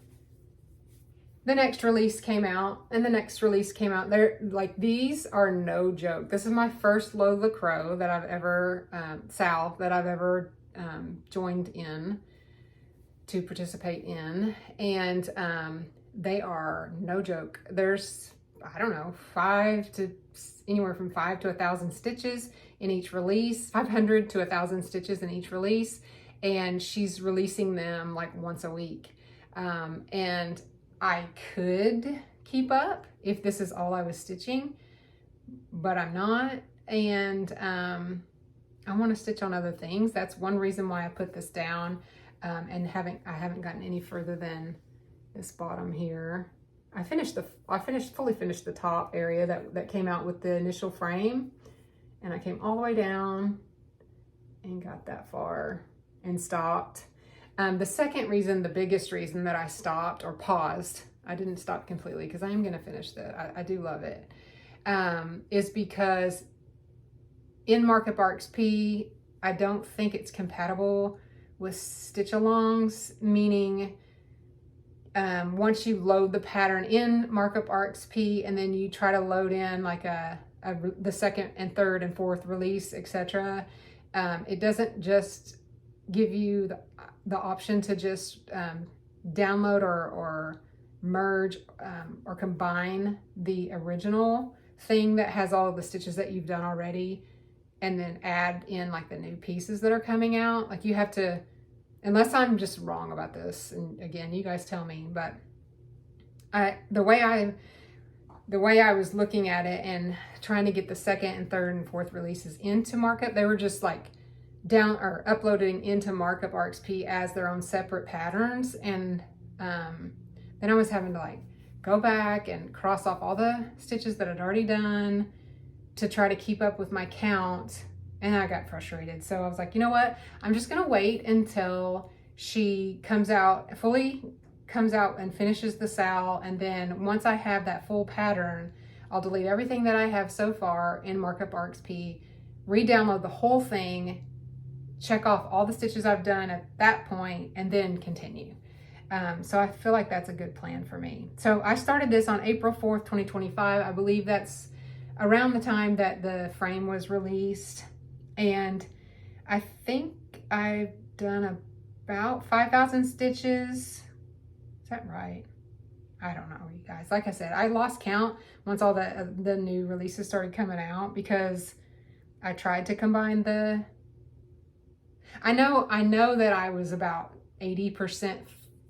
the next release came out, and the next release came out. They're like, these are no joke. This is my first Lola Crow that I've ever, Sal, that I've ever joined in to participate in. And they are no joke. There's, I don't know, anywhere from 5 to 1,000 stitches in each release, 500 to 1,000 stitches in each release. And she's releasing them like once a week. And I could keep up if this is all I was stitching, but I'm not. And I want to stitch on other things. That's one reason why I put this down. And I haven't gotten any further than this bottom here. I fully finished the top area that came out with the initial frame, and I came all the way down and got that far and stopped. The second reason, the biggest reason that I stopped or paused, I didn't stop completely because I am going to finish that. I do love it, is because in Markup RXP, I don't think it's compatible with stitch alongs, meaning once you load the pattern in Markup RXP and then you try to load in like the second and third and fourth release, etc., it doesn't just give you the option to just download or merge or combine the original thing that has all of the stitches that you've done already and then add in like the new pieces that are coming out. Like you have to, unless I'm just wrong about this, and again, you guys tell me, but the way I was looking at it and trying to get the second and third and fourth releases into Markup, they were just like uploading into Markup RXP as their own separate patterns. And then I was having to like go back and cross off all the stitches that I'd already done to try to keep up with my count. And I got frustrated. So I was like, you know what? I'm just gonna wait until she fully comes out and finishes the sow. And then once I have that full pattern, I'll delete everything that I have so far in Markup RXP, re-download the whole thing, check off all the stitches I've done at that point, and then continue. So I feel like that's a good plan for me. So I started this on April 4th, 2025. I believe that's around the time that the frame was released. And I think I've done about 5,000 stitches. Is that right? I don't know, you guys. Like I said, I lost count once all the new releases started coming out because I tried to combine I know that I was about 80%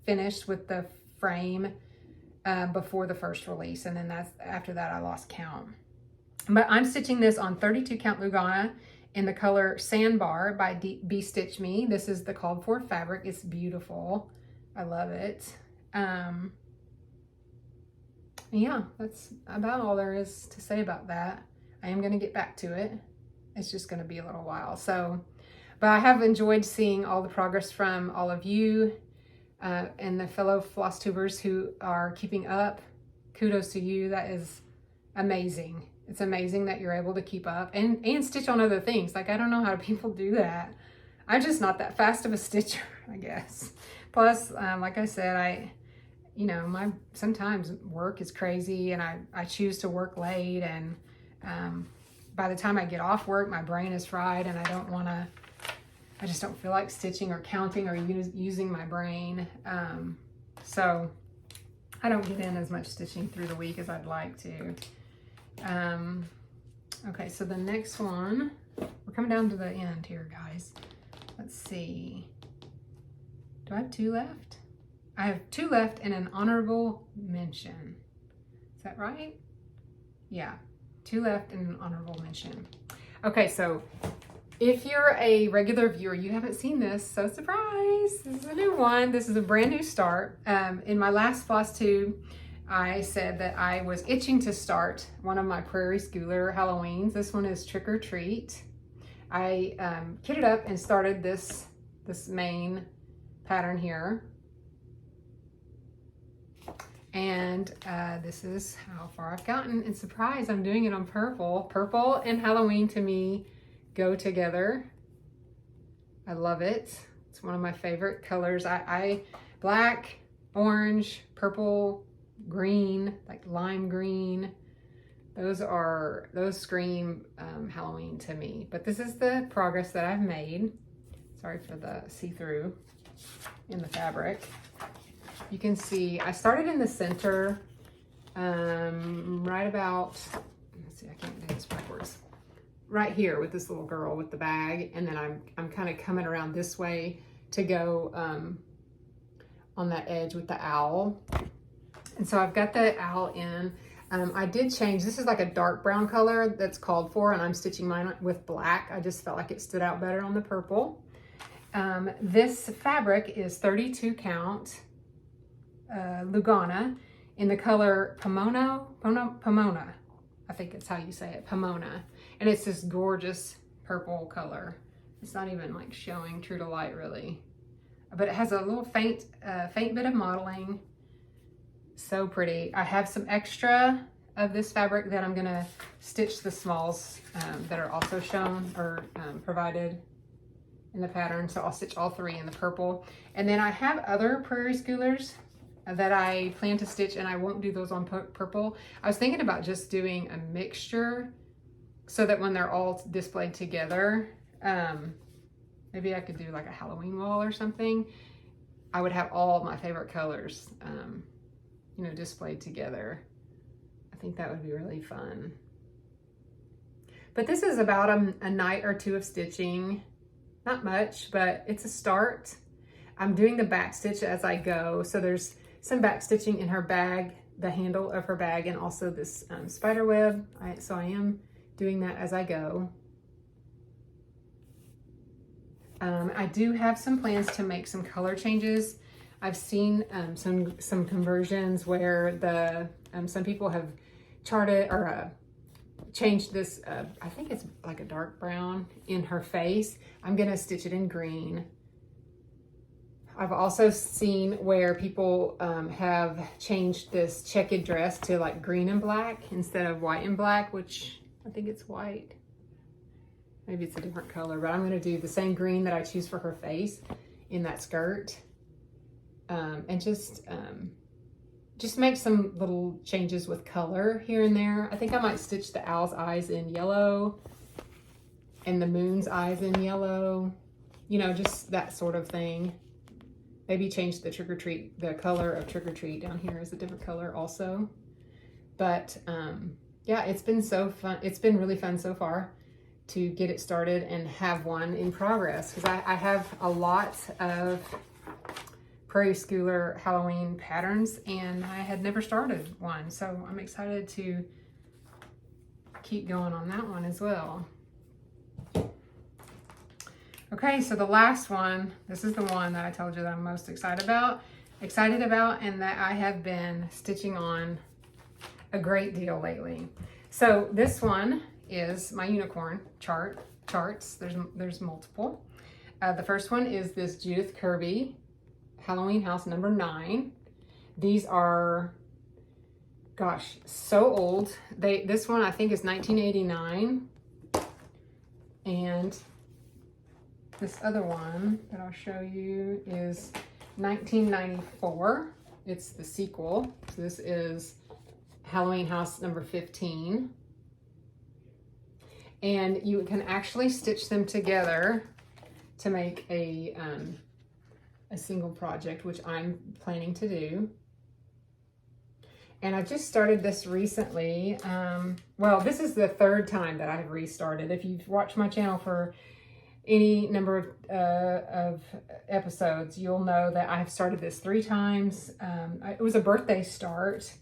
finished with the frame before the first release, and then after that I lost count. But I'm stitching this on 32 count Lugana in the color Sandbar by Be Stitch Me. This is the called for fabric. It's beautiful. I love it. And yeah, that's about all there is to say about that. I am going to get back to it. It's just going to be a little while. So, but I have enjoyed seeing all the progress from all of you and the fellow Flosstubers who are keeping up. Kudos to you. That is amazing. It's amazing that you're able to keep up and stitch on other things. Like, I don't know how people do that. I'm just not that fast of a stitcher, I guess. Plus, like I said, you know, my sometimes work is crazy and I choose to work late, and by the time I get off work, my brain is fried and I just don't feel like stitching or counting or using my brain. So I don't get in as much stitching through the week as I'd like to. Okay, so the next one, we're coming down to the end here, guys. Let's see. Do I have 2 left? I have 2 left and an honorable mention. Is that right? Yeah, 2 left and an honorable mention. Okay, so if you're a regular viewer, you haven't seen this, so surprise! This is a new one. This is a brand new start. In my last Flosstube, I said that I was itching to start one of my Prairie Schooler Halloweens. This one is Trick or Treat. I kitted up and started this main pattern here. And this is how far I've gotten. And surprise, I'm doing it on purple. Purple and Halloween to me go together. I love it. It's one of my favorite colors. Black, orange, purple, green, like lime green. Those scream Halloween to me. But this is the progress that I've made. Sorry for the see-through in the fabric. You can see I started in the center, right about, let's see, I can't do this backwards. Right here with this little girl with the bag, and then I'm kind of coming around this way to go on that edge with the owl. And so I've got the owl in. I did change, this is like a dark brown color that's called for, and I'm stitching mine with black. I just felt like it stood out better on the purple. This fabric is 32 count Lugana in the color Pomona. I think that's how you say it, Pomona. And it's this gorgeous purple color. It's not even like showing true to light really. But it has a little faint bit of modeling. So pretty. I have some extra of this fabric that I'm gonna stitch the smalls that are also shown or provided in the pattern. So I'll stitch all 3 in the purple. And then I have other Prairie Schoolers that I plan to stitch, and I won't do those on purple. I was thinking about just doing a mixture so that when they're all displayed together, maybe I could do like a Halloween wall or something. I would have all my favorite colors, you know, displayed together. I think that would be really fun. But this is about a night or 2 of stitching. Not much, but it's a start. I'm doing the back stitch as I go. So there's some back stitching in her bag, the handle of her bag, and also this spider web. So I am doing that as I go. I do have some plans to make some color changes. I've seen some conversions where some people have charted or changed this, I think it's like a dark brown in her face. I'm gonna stitch it in green. I've also seen where people have changed this checkered dress to like green and black instead of white and black, which I think it's white. Maybe it's a different color, but I'm gonna do the same green that I choose for her face in that skirt. And just make some little changes with color here and there. I think I might stitch the owl's eyes in yellow and the moon's eyes in yellow, you know, just that sort of thing. Maybe change the trick or treat, the color of trick or treat down here is a different color also. But yeah, it's been so fun. It's been really fun so far to get it started and have one in progress, because I have a lot of Prairie Schooler Halloween patterns and I had never started one. So I'm excited to keep going on that one as well. Okay, so the last one, this is the one that I told you that I'm most excited about, and that I have been stitching on a great deal lately. So this one is my unicorn charts. There's multiple. The first one is this Judith Kirby Halloween house number 9. These are, gosh, so old. This one I think is 1989. And this other one that I'll show you is 1994. It's the sequel. So this is Halloween house number 15. And you can actually stitch them together to make a single project, which I'm planning to do. And I just started this recently. Well, this is the 3rd time that I've restarted. If you've watched my channel for any number of episodes, you'll know that I've started this 3 times. It was a birthday start.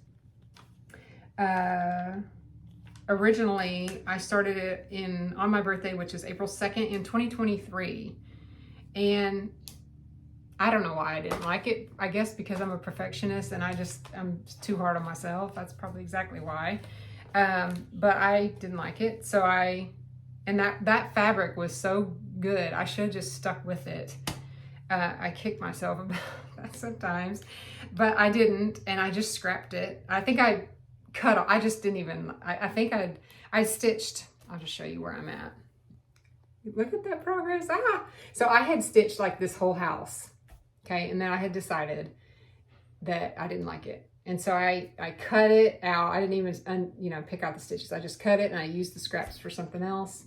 Originally, I started it on my birthday, which is April 2nd in 2023. And I don't know why I didn't like it. I guess because I'm a perfectionist and I'm too hard on myself. That's probably exactly why. But I didn't like it. So that fabric was so good. I should have just stuck with it. I kick myself about that sometimes, but I didn't. And I just scrapped it. I think I cut off. I just didn't even, I think I stitched. I'll just show you where I'm at. Look at that progress. So I had stitched like this whole house. Okay, and then I had decided that I didn't like it. And so I cut it out. I didn't even, pick out the stitches. I just cut it and I used the scraps for something else.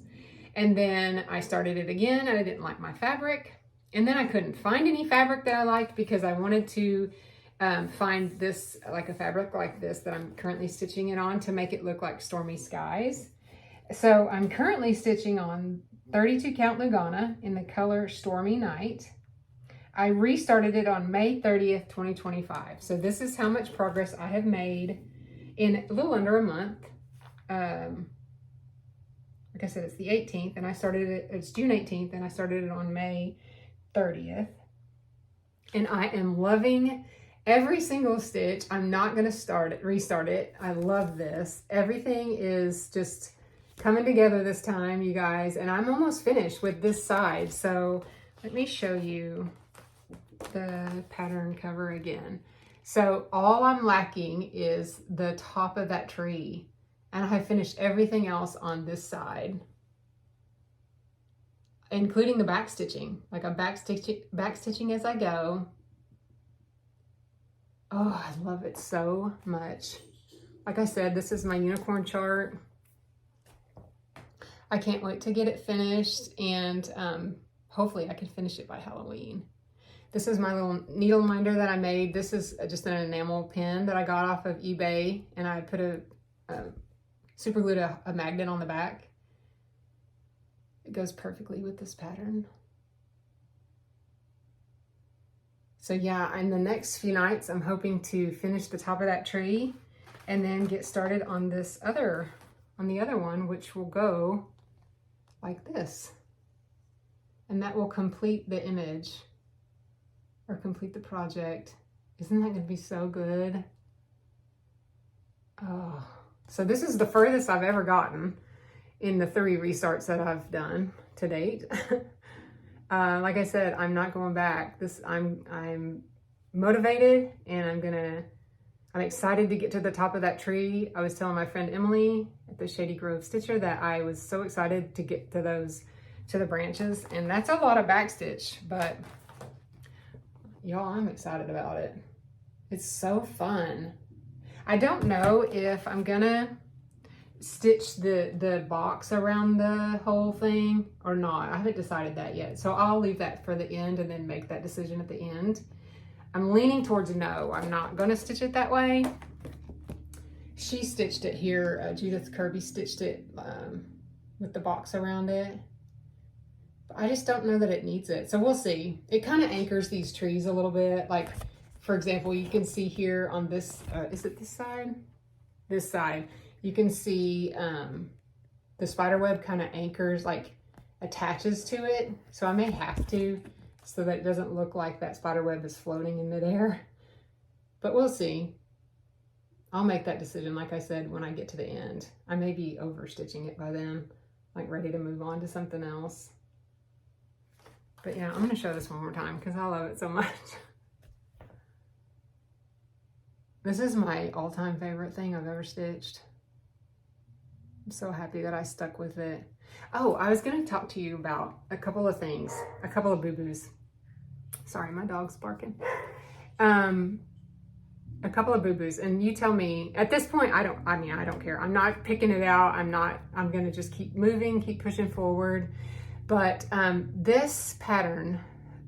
And then I started it again and I didn't like my fabric. And then I couldn't find any fabric that I liked because I wanted to find this, like a fabric like this that I'm currently stitching it on to make it look like Stormy Skies. So I'm currently stitching on 32 count Lugana in the color Stormy Night. I restarted it on May 30th, 2025. So this is how much progress I have made in a little under a month. Like I said, it's the 18th and it's June 18th and I started it on May 30th. And I am loving every single stitch. I'm not gonna restart it. I love this. Everything is just coming together this time, you guys. And I'm almost finished with this side. So let me show you the pattern cover again. So all I'm lacking is the top of that tree, and I finished everything else on this side, including the back stitching. Like I'm back stitching as I go. Oh, I love it so much. Like I said, this is my unicorn chart. I can't wait to get it finished, and hopefully I can finish it by Halloween. This is my little needle minder that I made. This is just an enamel pin that I got off of eBay, and I put super glued a magnet on the back. It goes perfectly with this pattern. So yeah, in the next few nights, I'm hoping to finish the top of that tree and then get started on the other one, which will go like this. And that will complete the image. Or complete the project. Isn't that going to be so good? Oh, so this is the furthest I've ever gotten in the 3 restarts that I've done to date. Like I said, I'm not going back. I'm motivated, and I'm excited to get to the top of that tree. I was telling my friend Emily at the Shady Grove Stitcher that I was so excited to get to the branches, and that's a lot of backstitch, but y'all, I'm excited about it. It's so fun. I don't know if I'm gonna stitch the box around the whole thing or not. I haven't decided that yet. So I'll leave that for the end and then make that decision at the end. I'm leaning towards no. I'm not gonna stitch it that way. She stitched it here. Judith Kirby stitched it with the box around it. I just don't know that it needs it. So we'll see. It kind of anchors these trees a little bit. Like, for example, you can see here on this, is it this side? This side. You can see the spider web kind of anchors, like attaches to it. So I may have to, so that it doesn't look like that spider web is floating in midair. But we'll see. I'll make that decision, like I said, when I get to the end. I may be overstitching it by then, like ready to move on to something else. But yeah, I'm going to show this one more time because I love it so much. This is my all-time favorite thing I've ever stitched. I'm so happy that I stuck with it. Oh, I was going to talk to you about a couple of things, a couple of boo-boos. Sorry, my dog's barking. A couple of boo-boos, and you tell me. At this point, I don't care. I'm not picking it out. I'm going to just keep moving, keep pushing forward. But this pattern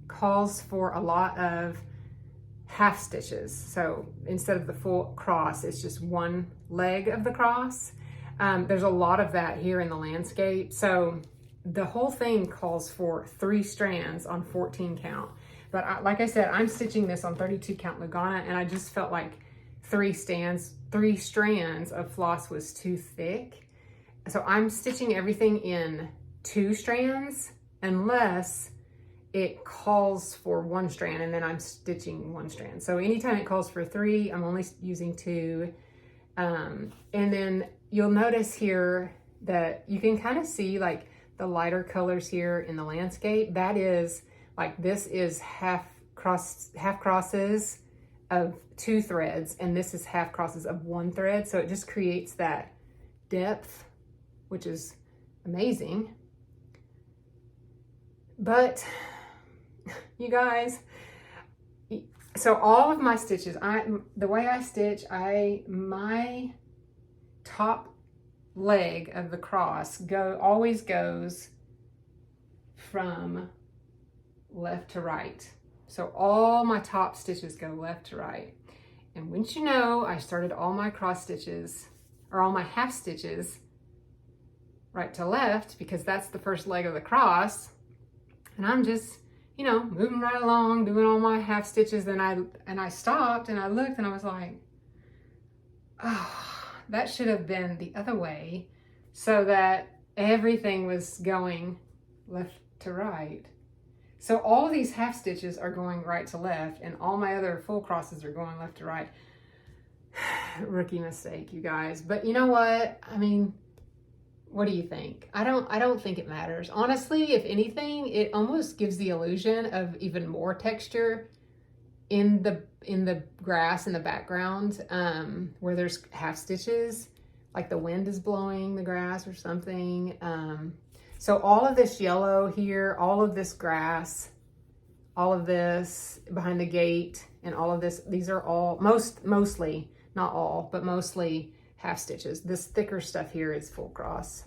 calls for a lot of half stitches. So instead of the full cross, it's just one leg of the cross. There's a lot of that here in the landscape. So the whole thing calls for 3 strands on 14 count. But like I said, I'm stitching this on 32 count Lugana, and I just felt like 3 strands of floss was too thick. So I'm stitching everything in 2 strands unless it calls for 1 strand, and then I'm stitching 1 strand. So anytime it calls for 3, I'm only using 2. And then you'll notice here that you can kind of see like the lighter colors here in the landscape. That is like, this is half crosses of 2 threads, and this is half crosses of 1 thread. So it just creates that depth, which is amazing. But you guys, so all of my stitches, the way I stitch, my top leg of the cross always goes from left to right. So all my top stitches go left to right. And wouldn't you know, I started all my cross stitches, or all my half stitches, right to left, because that's the first leg of the cross. And I'm just, you know, moving right along, doing all my half stitches. And I stopped and I looked and I was like, oh, that should have been the other way, so that everything was going left to right. So all of these half stitches are going right to left, and all my other full crosses are going left to right. Rookie mistake, you guys. But you know what? I mean, what do you think? I don't think it matters. Honestly, if anything, it almost gives the illusion of even more texture in the grass in the background, where there's half stitches, like the wind is blowing the grass or something. So all of this yellow here, all of this grass, all of this behind the gate, and all of this, these are all mostly, not all, but mostly half stitches. This thicker stuff here is full cross.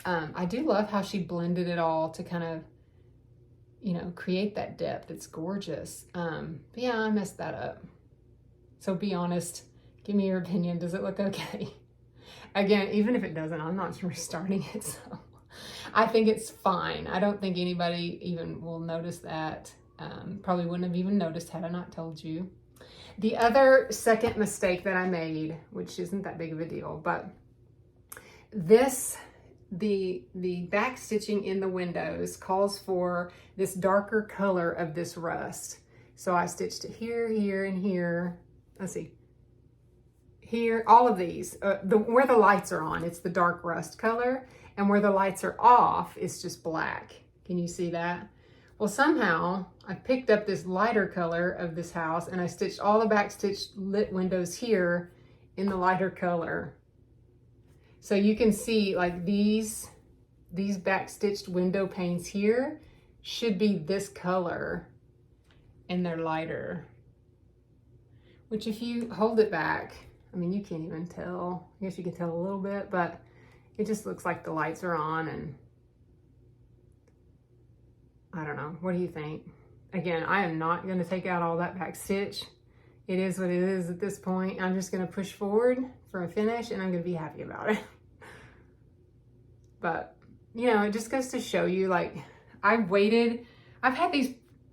I do love how she blended it all to kind of, you know, create that depth. It's gorgeous. But yeah, I messed that up. So be honest, give me your opinion. Does it look okay? Again, even if it doesn't, I'm not restarting it, so I think it's fine. I don't think anybody even will notice that. Probably wouldn't have even noticed had I not told you. The other second mistake that I made, which isn't that big of a deal, but the back stitching in the windows calls for this darker color of this rust. So I stitched it here, here, and here. Let's see. Here, all of these, where the lights are on, it's the dark rust color, and where the lights are off, it's just black. Can you see that? Well, somehow I picked up this lighter color of this house, and I stitched all the back stitched lit windows here in the lighter color. So you can see like these back stitched window panes here should be this color, and they're lighter. Which if you hold it back, I mean, you can't even tell. I guess you can tell a little bit, but it just looks like the lights are on, and I don't know. What do you think? Again, I am not going to take out all that back stitch. It is what it is at this point. I'm just going to push forward for a finish, and I'm going to be happy about it. But, you know, it just goes to show you, like, I've had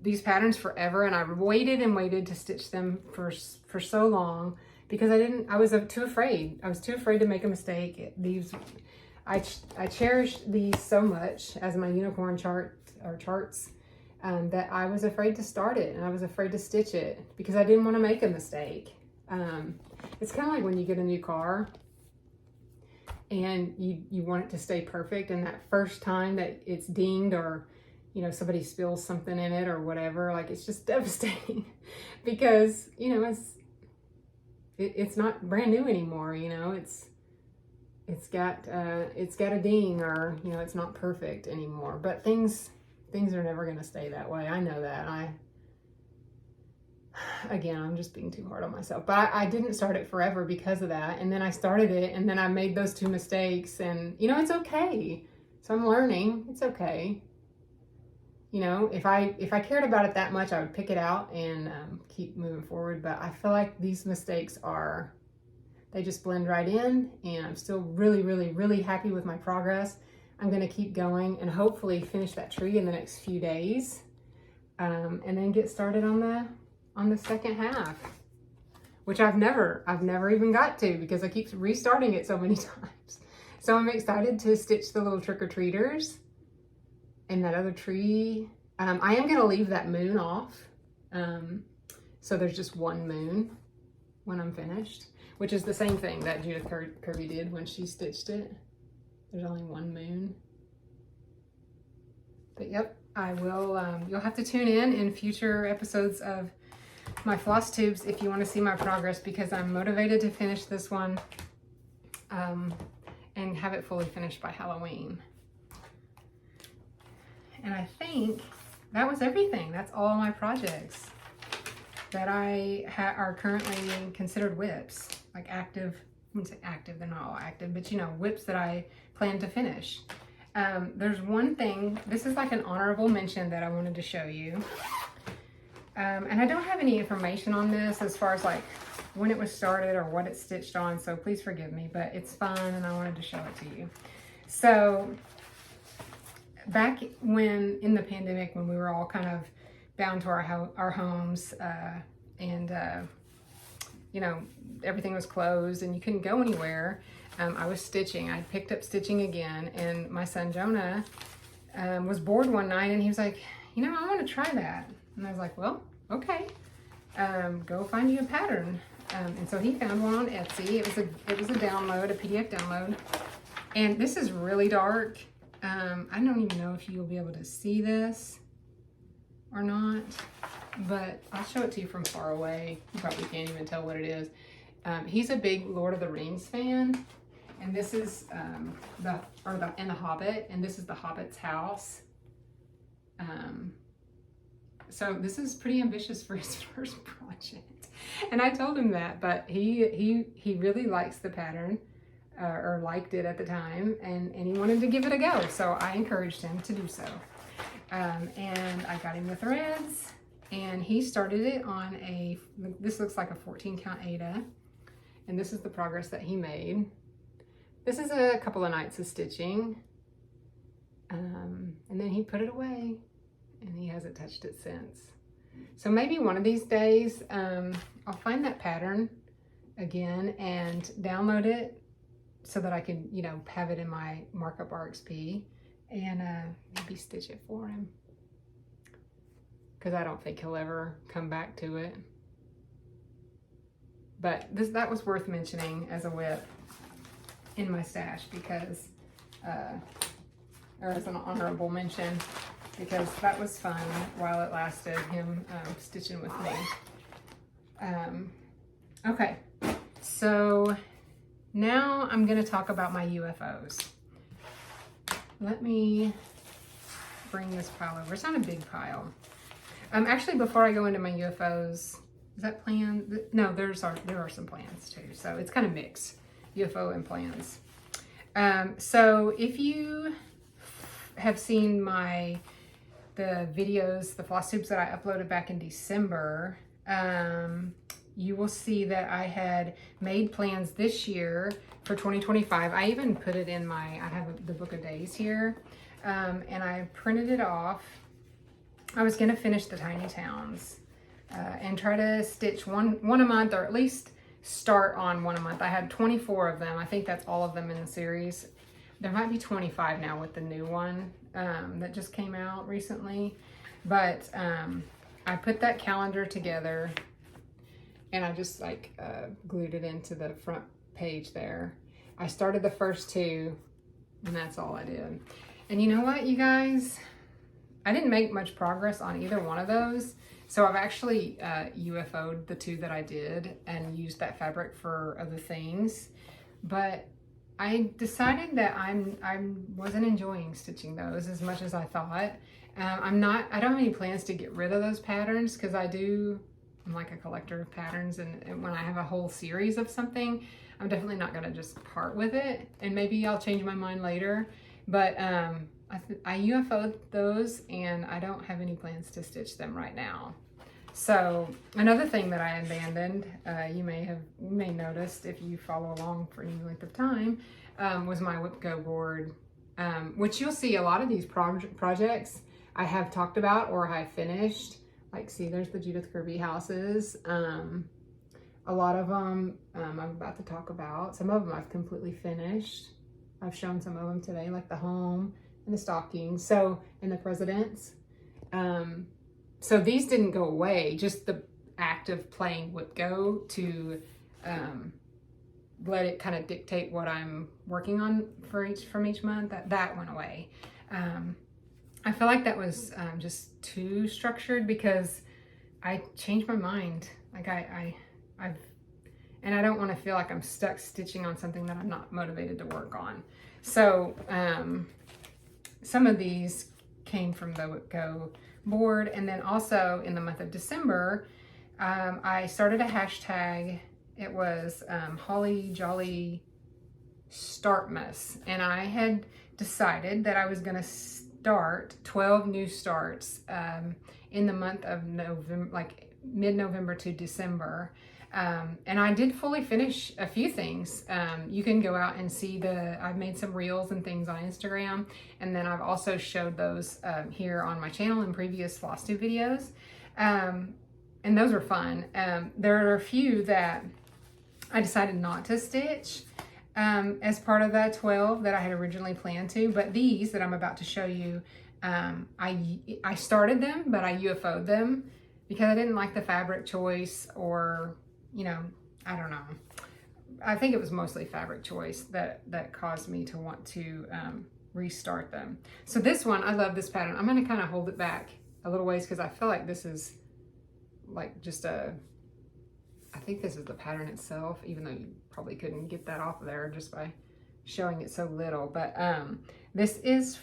these patterns forever, and I've waited and waited to stitch them for so long, because I was too afraid. I was too afraid to make a mistake. I cherish these so much as my unicorn charts, that I was afraid to start it, and I was afraid to stitch it because I didn't want to make a mistake. It's kind of like when you get a new car and you want it to stay perfect, and that first time that it's dinged or, you know, somebody spills something in it or whatever, like it's just devastating because, you know, it's not brand new anymore, you know, it's got a ding, or, you know, it's not perfect anymore. But things are never going to stay that way. I know that. Again, I'm just being too hard on myself. But I didn't start it forever because of that. And then I started it, and then I made those 2 mistakes, and, you know, it's okay. So I'm learning. It's okay. You know, if I cared about it that much, I would pick it out and keep moving forward. But I feel like these mistakes they just blend right in, and I'm still really, really, really happy with my progress. I'm going to keep going and hopefully finish that tree in the next few days, and then get started on the second half, which I've never even got to because I keep restarting it so many times. So I'm excited to stitch the little trick-or-treaters and that other tree. I am going to leave that moon off, so there's just one moon when I'm finished, which is the same thing that Judith Kirby did when she stitched it. There's only one moon. But yep, I will, you'll have to tune in future episodes of my Flosstubes if you want to see my progress, because I'm motivated to finish this one and have it fully finished by Halloween. And I think that was everything. That's all my projects that are currently considered WIPs, like active. I wouldn't say active, they're not all active, but you know, WIPs that I plan to finish. There's one thing, this is like an honorable mention that I wanted to show you. And I don't have any information on this as far as like when it was started or what it's stitched on, so please forgive me, but it's fun and I wanted to show it to you. So back when in the pandemic, when we were all kind of bound to our homes, and you know, everything was closed and you couldn't go anywhere, I was stitching. I picked up stitching again, and my son Jonah was bored one night and he was like, you know, I want to try that. And I was like, well, okay, go find you a pattern. And so he found one on Etsy. It was a download, a PDF download, and this is really dark. I don't even know if you'll be able to see this or not, but I'll show it to you from far away. You probably can't even tell what it is. He's a big Lord of the Rings fan, and this is the Hobbit, and this is the Hobbit's house. So this is pretty ambitious for his first project, and I told him that, but he really likes the pattern. Or liked it at the time, and he wanted to give it a go, so I encouraged him to do so. And I got him the threads, and he started it on this looks like a 14 count Aida, and this is the progress that he made. This is a couple of nights of stitching, and then he put it away, and he hasn't touched it since. So maybe one of these days, I'll find that pattern again and download it, so that I can, you know, have it in my markup RXP and maybe stitch it for him, because I don't think he'll ever come back to it. But that was worth mentioning as a WIP in my stash, because or as an honorable mention, because that was fun while it lasted, him stitching with me. Okay, so now I'm going to talk about my UFOs. Let me bring this pile over. It's not a big pile. Actually, before I go into my UFOs, is that plan? No, there are some plans too. So it's kind of mixed, UFO and plans. So if you have seen the videos, the Flosstubes that I uploaded back in December, you will see that I had made plans this year for 2025. I even put it in I have the book of days here, and I printed it off. I was gonna finish the tiny towns and try to stitch one a month, or at least start on one a month. I had 24 of them. I think that's all of them in the series. There might be 25 now with the new one that just came out recently. But I put that calendar together, and I just like glued it into the front page there. I started the first two, and that's all I did. And you know what, you guys? I didn't make much progress on either one of those. So I've actually UFO'd the two that I did and used that fabric for other things. But I decided that I wasn't enjoying stitching those as much as I thought. I don't have any plans to get rid of those patterns because I'm like a collector of patterns, and when I have a whole series of something, I'm definitely not gonna just part with it, and maybe I'll change my mind later. But I UFO'd those, and I don't have any plans to stitch them right now. So another thing that I abandoned, you may noticed if you follow along for any length of time, was my WIP Go board, which you'll see a lot of these projects I have talked about or I finished. Like, see, there's the Judith Kirby houses. A lot of them I'm about to talk about. Some of them I've completely finished. I've shown some of them today, like the home and the stockings. So, and the presidents. So these didn't go away, just the act of playing WIP Go to let it kind of dictate what I'm working on from each month, that went away. I feel like that was just too structured because I changed my mind. Like and I don't want to feel like I'm stuck stitching on something that I'm not motivated to work on. So some of these came from the WIP Go board, and then also in the month of December, I started a hashtag. It was Holly Jolly Startmas, and I had decided that I was going to start 12 new starts in the month of November, like mid-November to December. And I did fully finish a few things. You can go out and see I've made some reels and things on Instagram. And then I've also showed those here on my channel in previous Flosstube videos. And those are fun. There are a few that I decided not to stitch as part of that 12 that I had originally planned to. But these that I'm about to show you, I started them, but I UFO'd them because I didn't like the fabric choice, or I don't know. I think it was mostly fabric choice that caused me to want to restart them. So this one, I love this pattern. I'm going to kind of hold it back a little ways because I feel like this is like just I think this is the pattern itself, even though you probably couldn't get that off of there just by showing it so little. But this is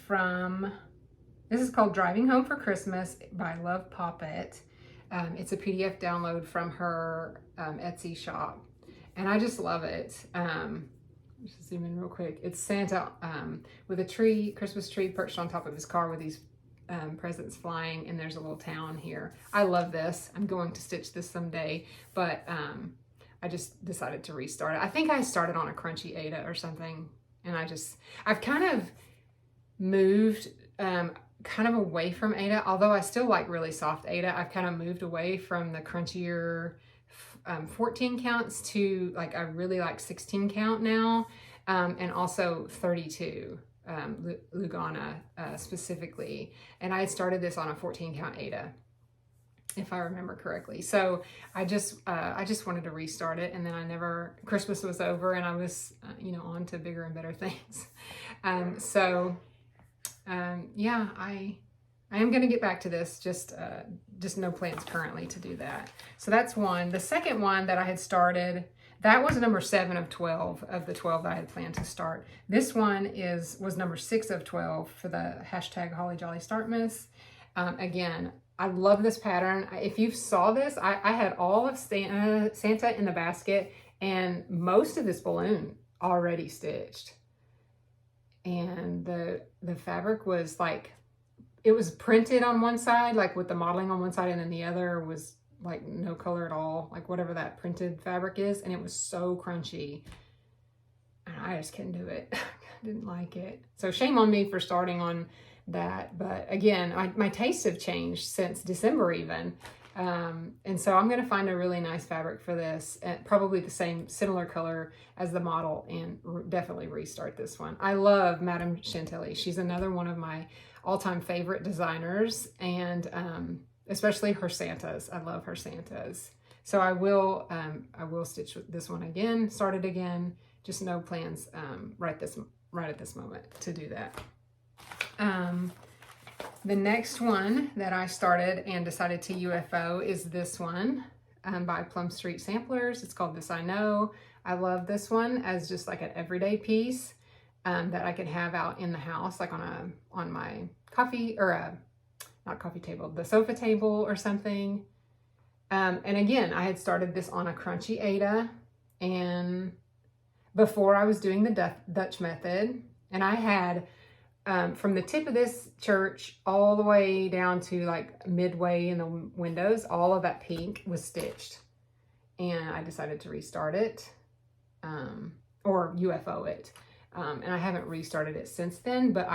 called Driving Home for Christmas by Love Poppet. It's a PDF download from her Etsy shop, and I just love it. Just zoom in real quick. It's Santa with a Christmas tree perched on top of his car with these presents flying, and there's a little town here. I love this. I'm going to stitch this someday, but I just decided to restart it. I think I started on a crunchy Aida or something, and I've kind of moved kind of away from Aida, although I still like really soft Aida. I've kind of moved away from the crunchier 14 counts to like I really like 16 count now, and also 32 Lugana specifically. And I had started this on a 14 count Aida, if I remember correctly. So I just wanted to restart it, and then Christmas was over and I was on to bigger and better things. Yeah, I am going to get back to this, just no plans currently to do that. So that's one. The second one that I had started, that was number 7 of 12 of the 12 that I had planned to start. This one was number 6 of 12 for the hashtag Holly Jolly Startmas. Again, I love this pattern. If you saw this, I had all of Santa in the basket and most of this balloon already stitched. And the fabric was like, it was printed on one side, like with the modeling on one side, and then the other was like no color at all, like whatever that printed fabric is. And it was so crunchy. And I just couldn't do it. I didn't like it. So shame on me for starting on that. But again, my tastes have changed since December even. And so I'm going to find a really nice fabric for this, probably the similar color as the model, and definitely restart this one. I love Madame Chantilly. She's another one of my all-time favorite designers, and especially her Santas. I love her Santas. So I will stitch this one again, start it again. Just no plans right at this moment to do that. The next one that I started and decided to UFO is this one by Plum Street Samplers. It's called This I Know. I love this one as just like an everyday piece that I could have out in the house, like on my coffee, or not coffee table, the sofa table or something. And again, I had started this on a crunchy Aida, and before I was doing the Dutch method, and I had from the tip of this church all the way down to like midway in the windows, all of that pink was stitched. And I decided to restart it, or UFO it. And I haven't restarted it since then, but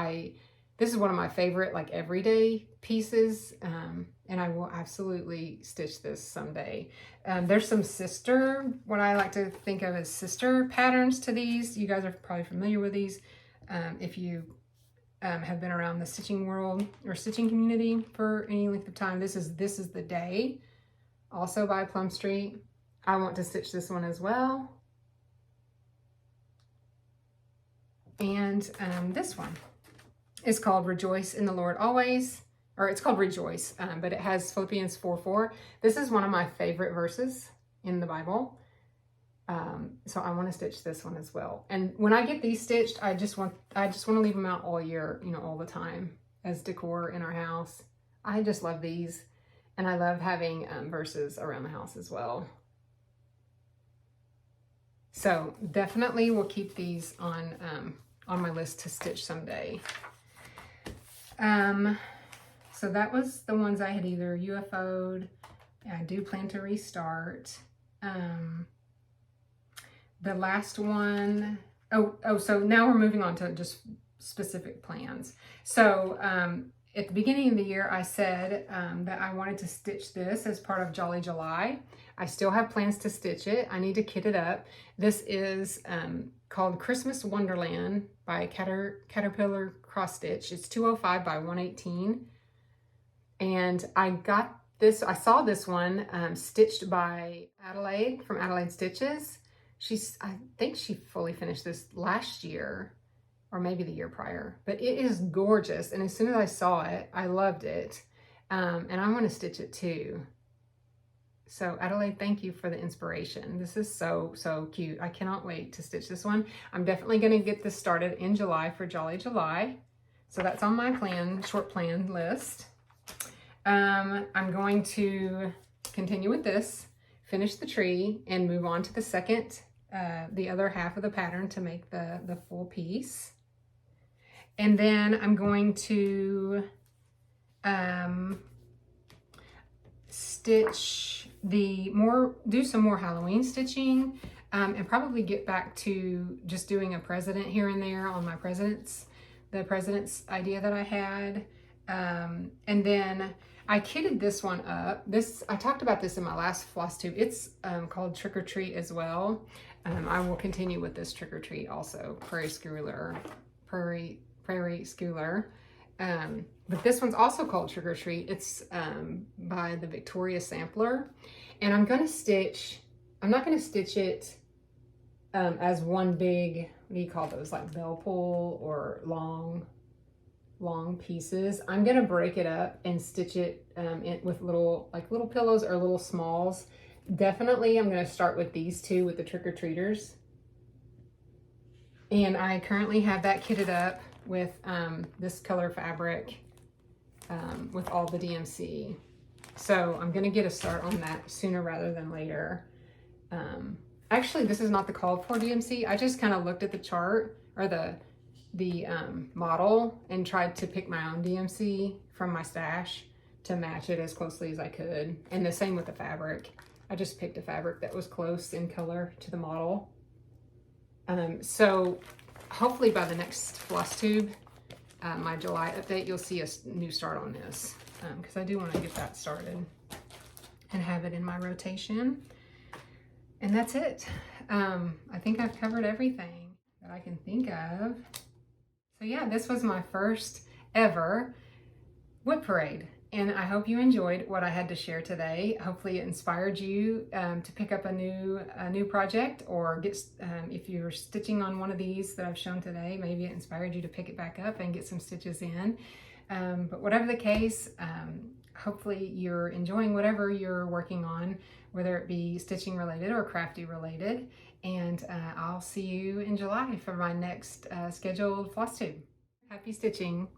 this is one of my favorite like everyday pieces. And I will absolutely stitch this someday. There's some what I like to think of as sister patterns to these. You guys are probably familiar with these. If you have been around the stitching world or stitching community for any length of time, this is the Day, also by Plum Street. I want to stitch this one as well. And this one is called Rejoice in the Lord Always, or it's called Rejoice, but it has Philippians 4:4. This is one of my favorite verses in the Bible. So I want to stitch this one as well. And when I get these stitched, I just want to leave them out all year, all the time as decor in our house. I just love these, and I love having verses around the house as well. So definitely will keep these on my list to stitch someday. So that was the ones I had either UFO'd. I do plan to restart. The last one, so now we're moving on to just specific plans. So at the beginning of the year, I said that I wanted to stitch this as part of Jolly July. I still have plans to stitch it. I need to kit it up. This is called Christmas Wonderland by Caterpillar Cross Stitch. It's 205 by 118. And I saw this one stitched by Adelaide from Adelaide Stitches. I think she fully finished this last year, or maybe the year prior, but it is gorgeous. And as soon as I saw it, I loved it. And I want to stitch it too. So Adelaide, thank you for the inspiration. This is so, so cute. I cannot wait to stitch this one. I'm definitely going to get this started in July for Jolly July. So that's on my short plan list. I'm going to continue with this, finish the tree, and move on to the other half of the pattern to make the full piece. And then I'm going to do some more Halloween stitching, and probably get back to just doing a president here and there on my the president's idea that I had. And then I kitted this one up. I talked about this in my last Flosstube. It's called Trick or Treat as well. I will continue with this Trick or Treat also, Prairie Schooler. But this one's also called Trick or Treat. It's by the Victoria Sampler. And I'm not going to stitch it as one big, what do you call those, like bell pull or long pieces. I'm going to break it up and stitch it with little pillows or little smalls. Definitely I'm going to start with these two with the Trick or Treaters. And I currently have that kitted up with this color fabric with all the DMC. So I'm going to get a start on that sooner rather than later. Actually, this is not the called for DMC. I just kind of looked at the chart or the model and tried to pick my own DMC from my stash to match it as closely as I could. And the same with the fabric. I just picked a fabric that was close in color to the model. So hopefully by the next Flosstube, my July update, you'll see a new start on this, because I do want to get that started and have it in my rotation. And that's it. I think I've covered everything that I can think of. So yeah, this was my first ever WIP parade. And I hope you enjoyed what I had to share today. Hopefully it inspired you to pick up a new project, or get if you're stitching on one of these that I've shown today, maybe it inspired you to pick it back up and get some stitches in. But whatever the case, hopefully you're enjoying whatever you're working on, whether it be stitching related or crafty related. And I'll see you in July for my next scheduled floss tube. Happy stitching!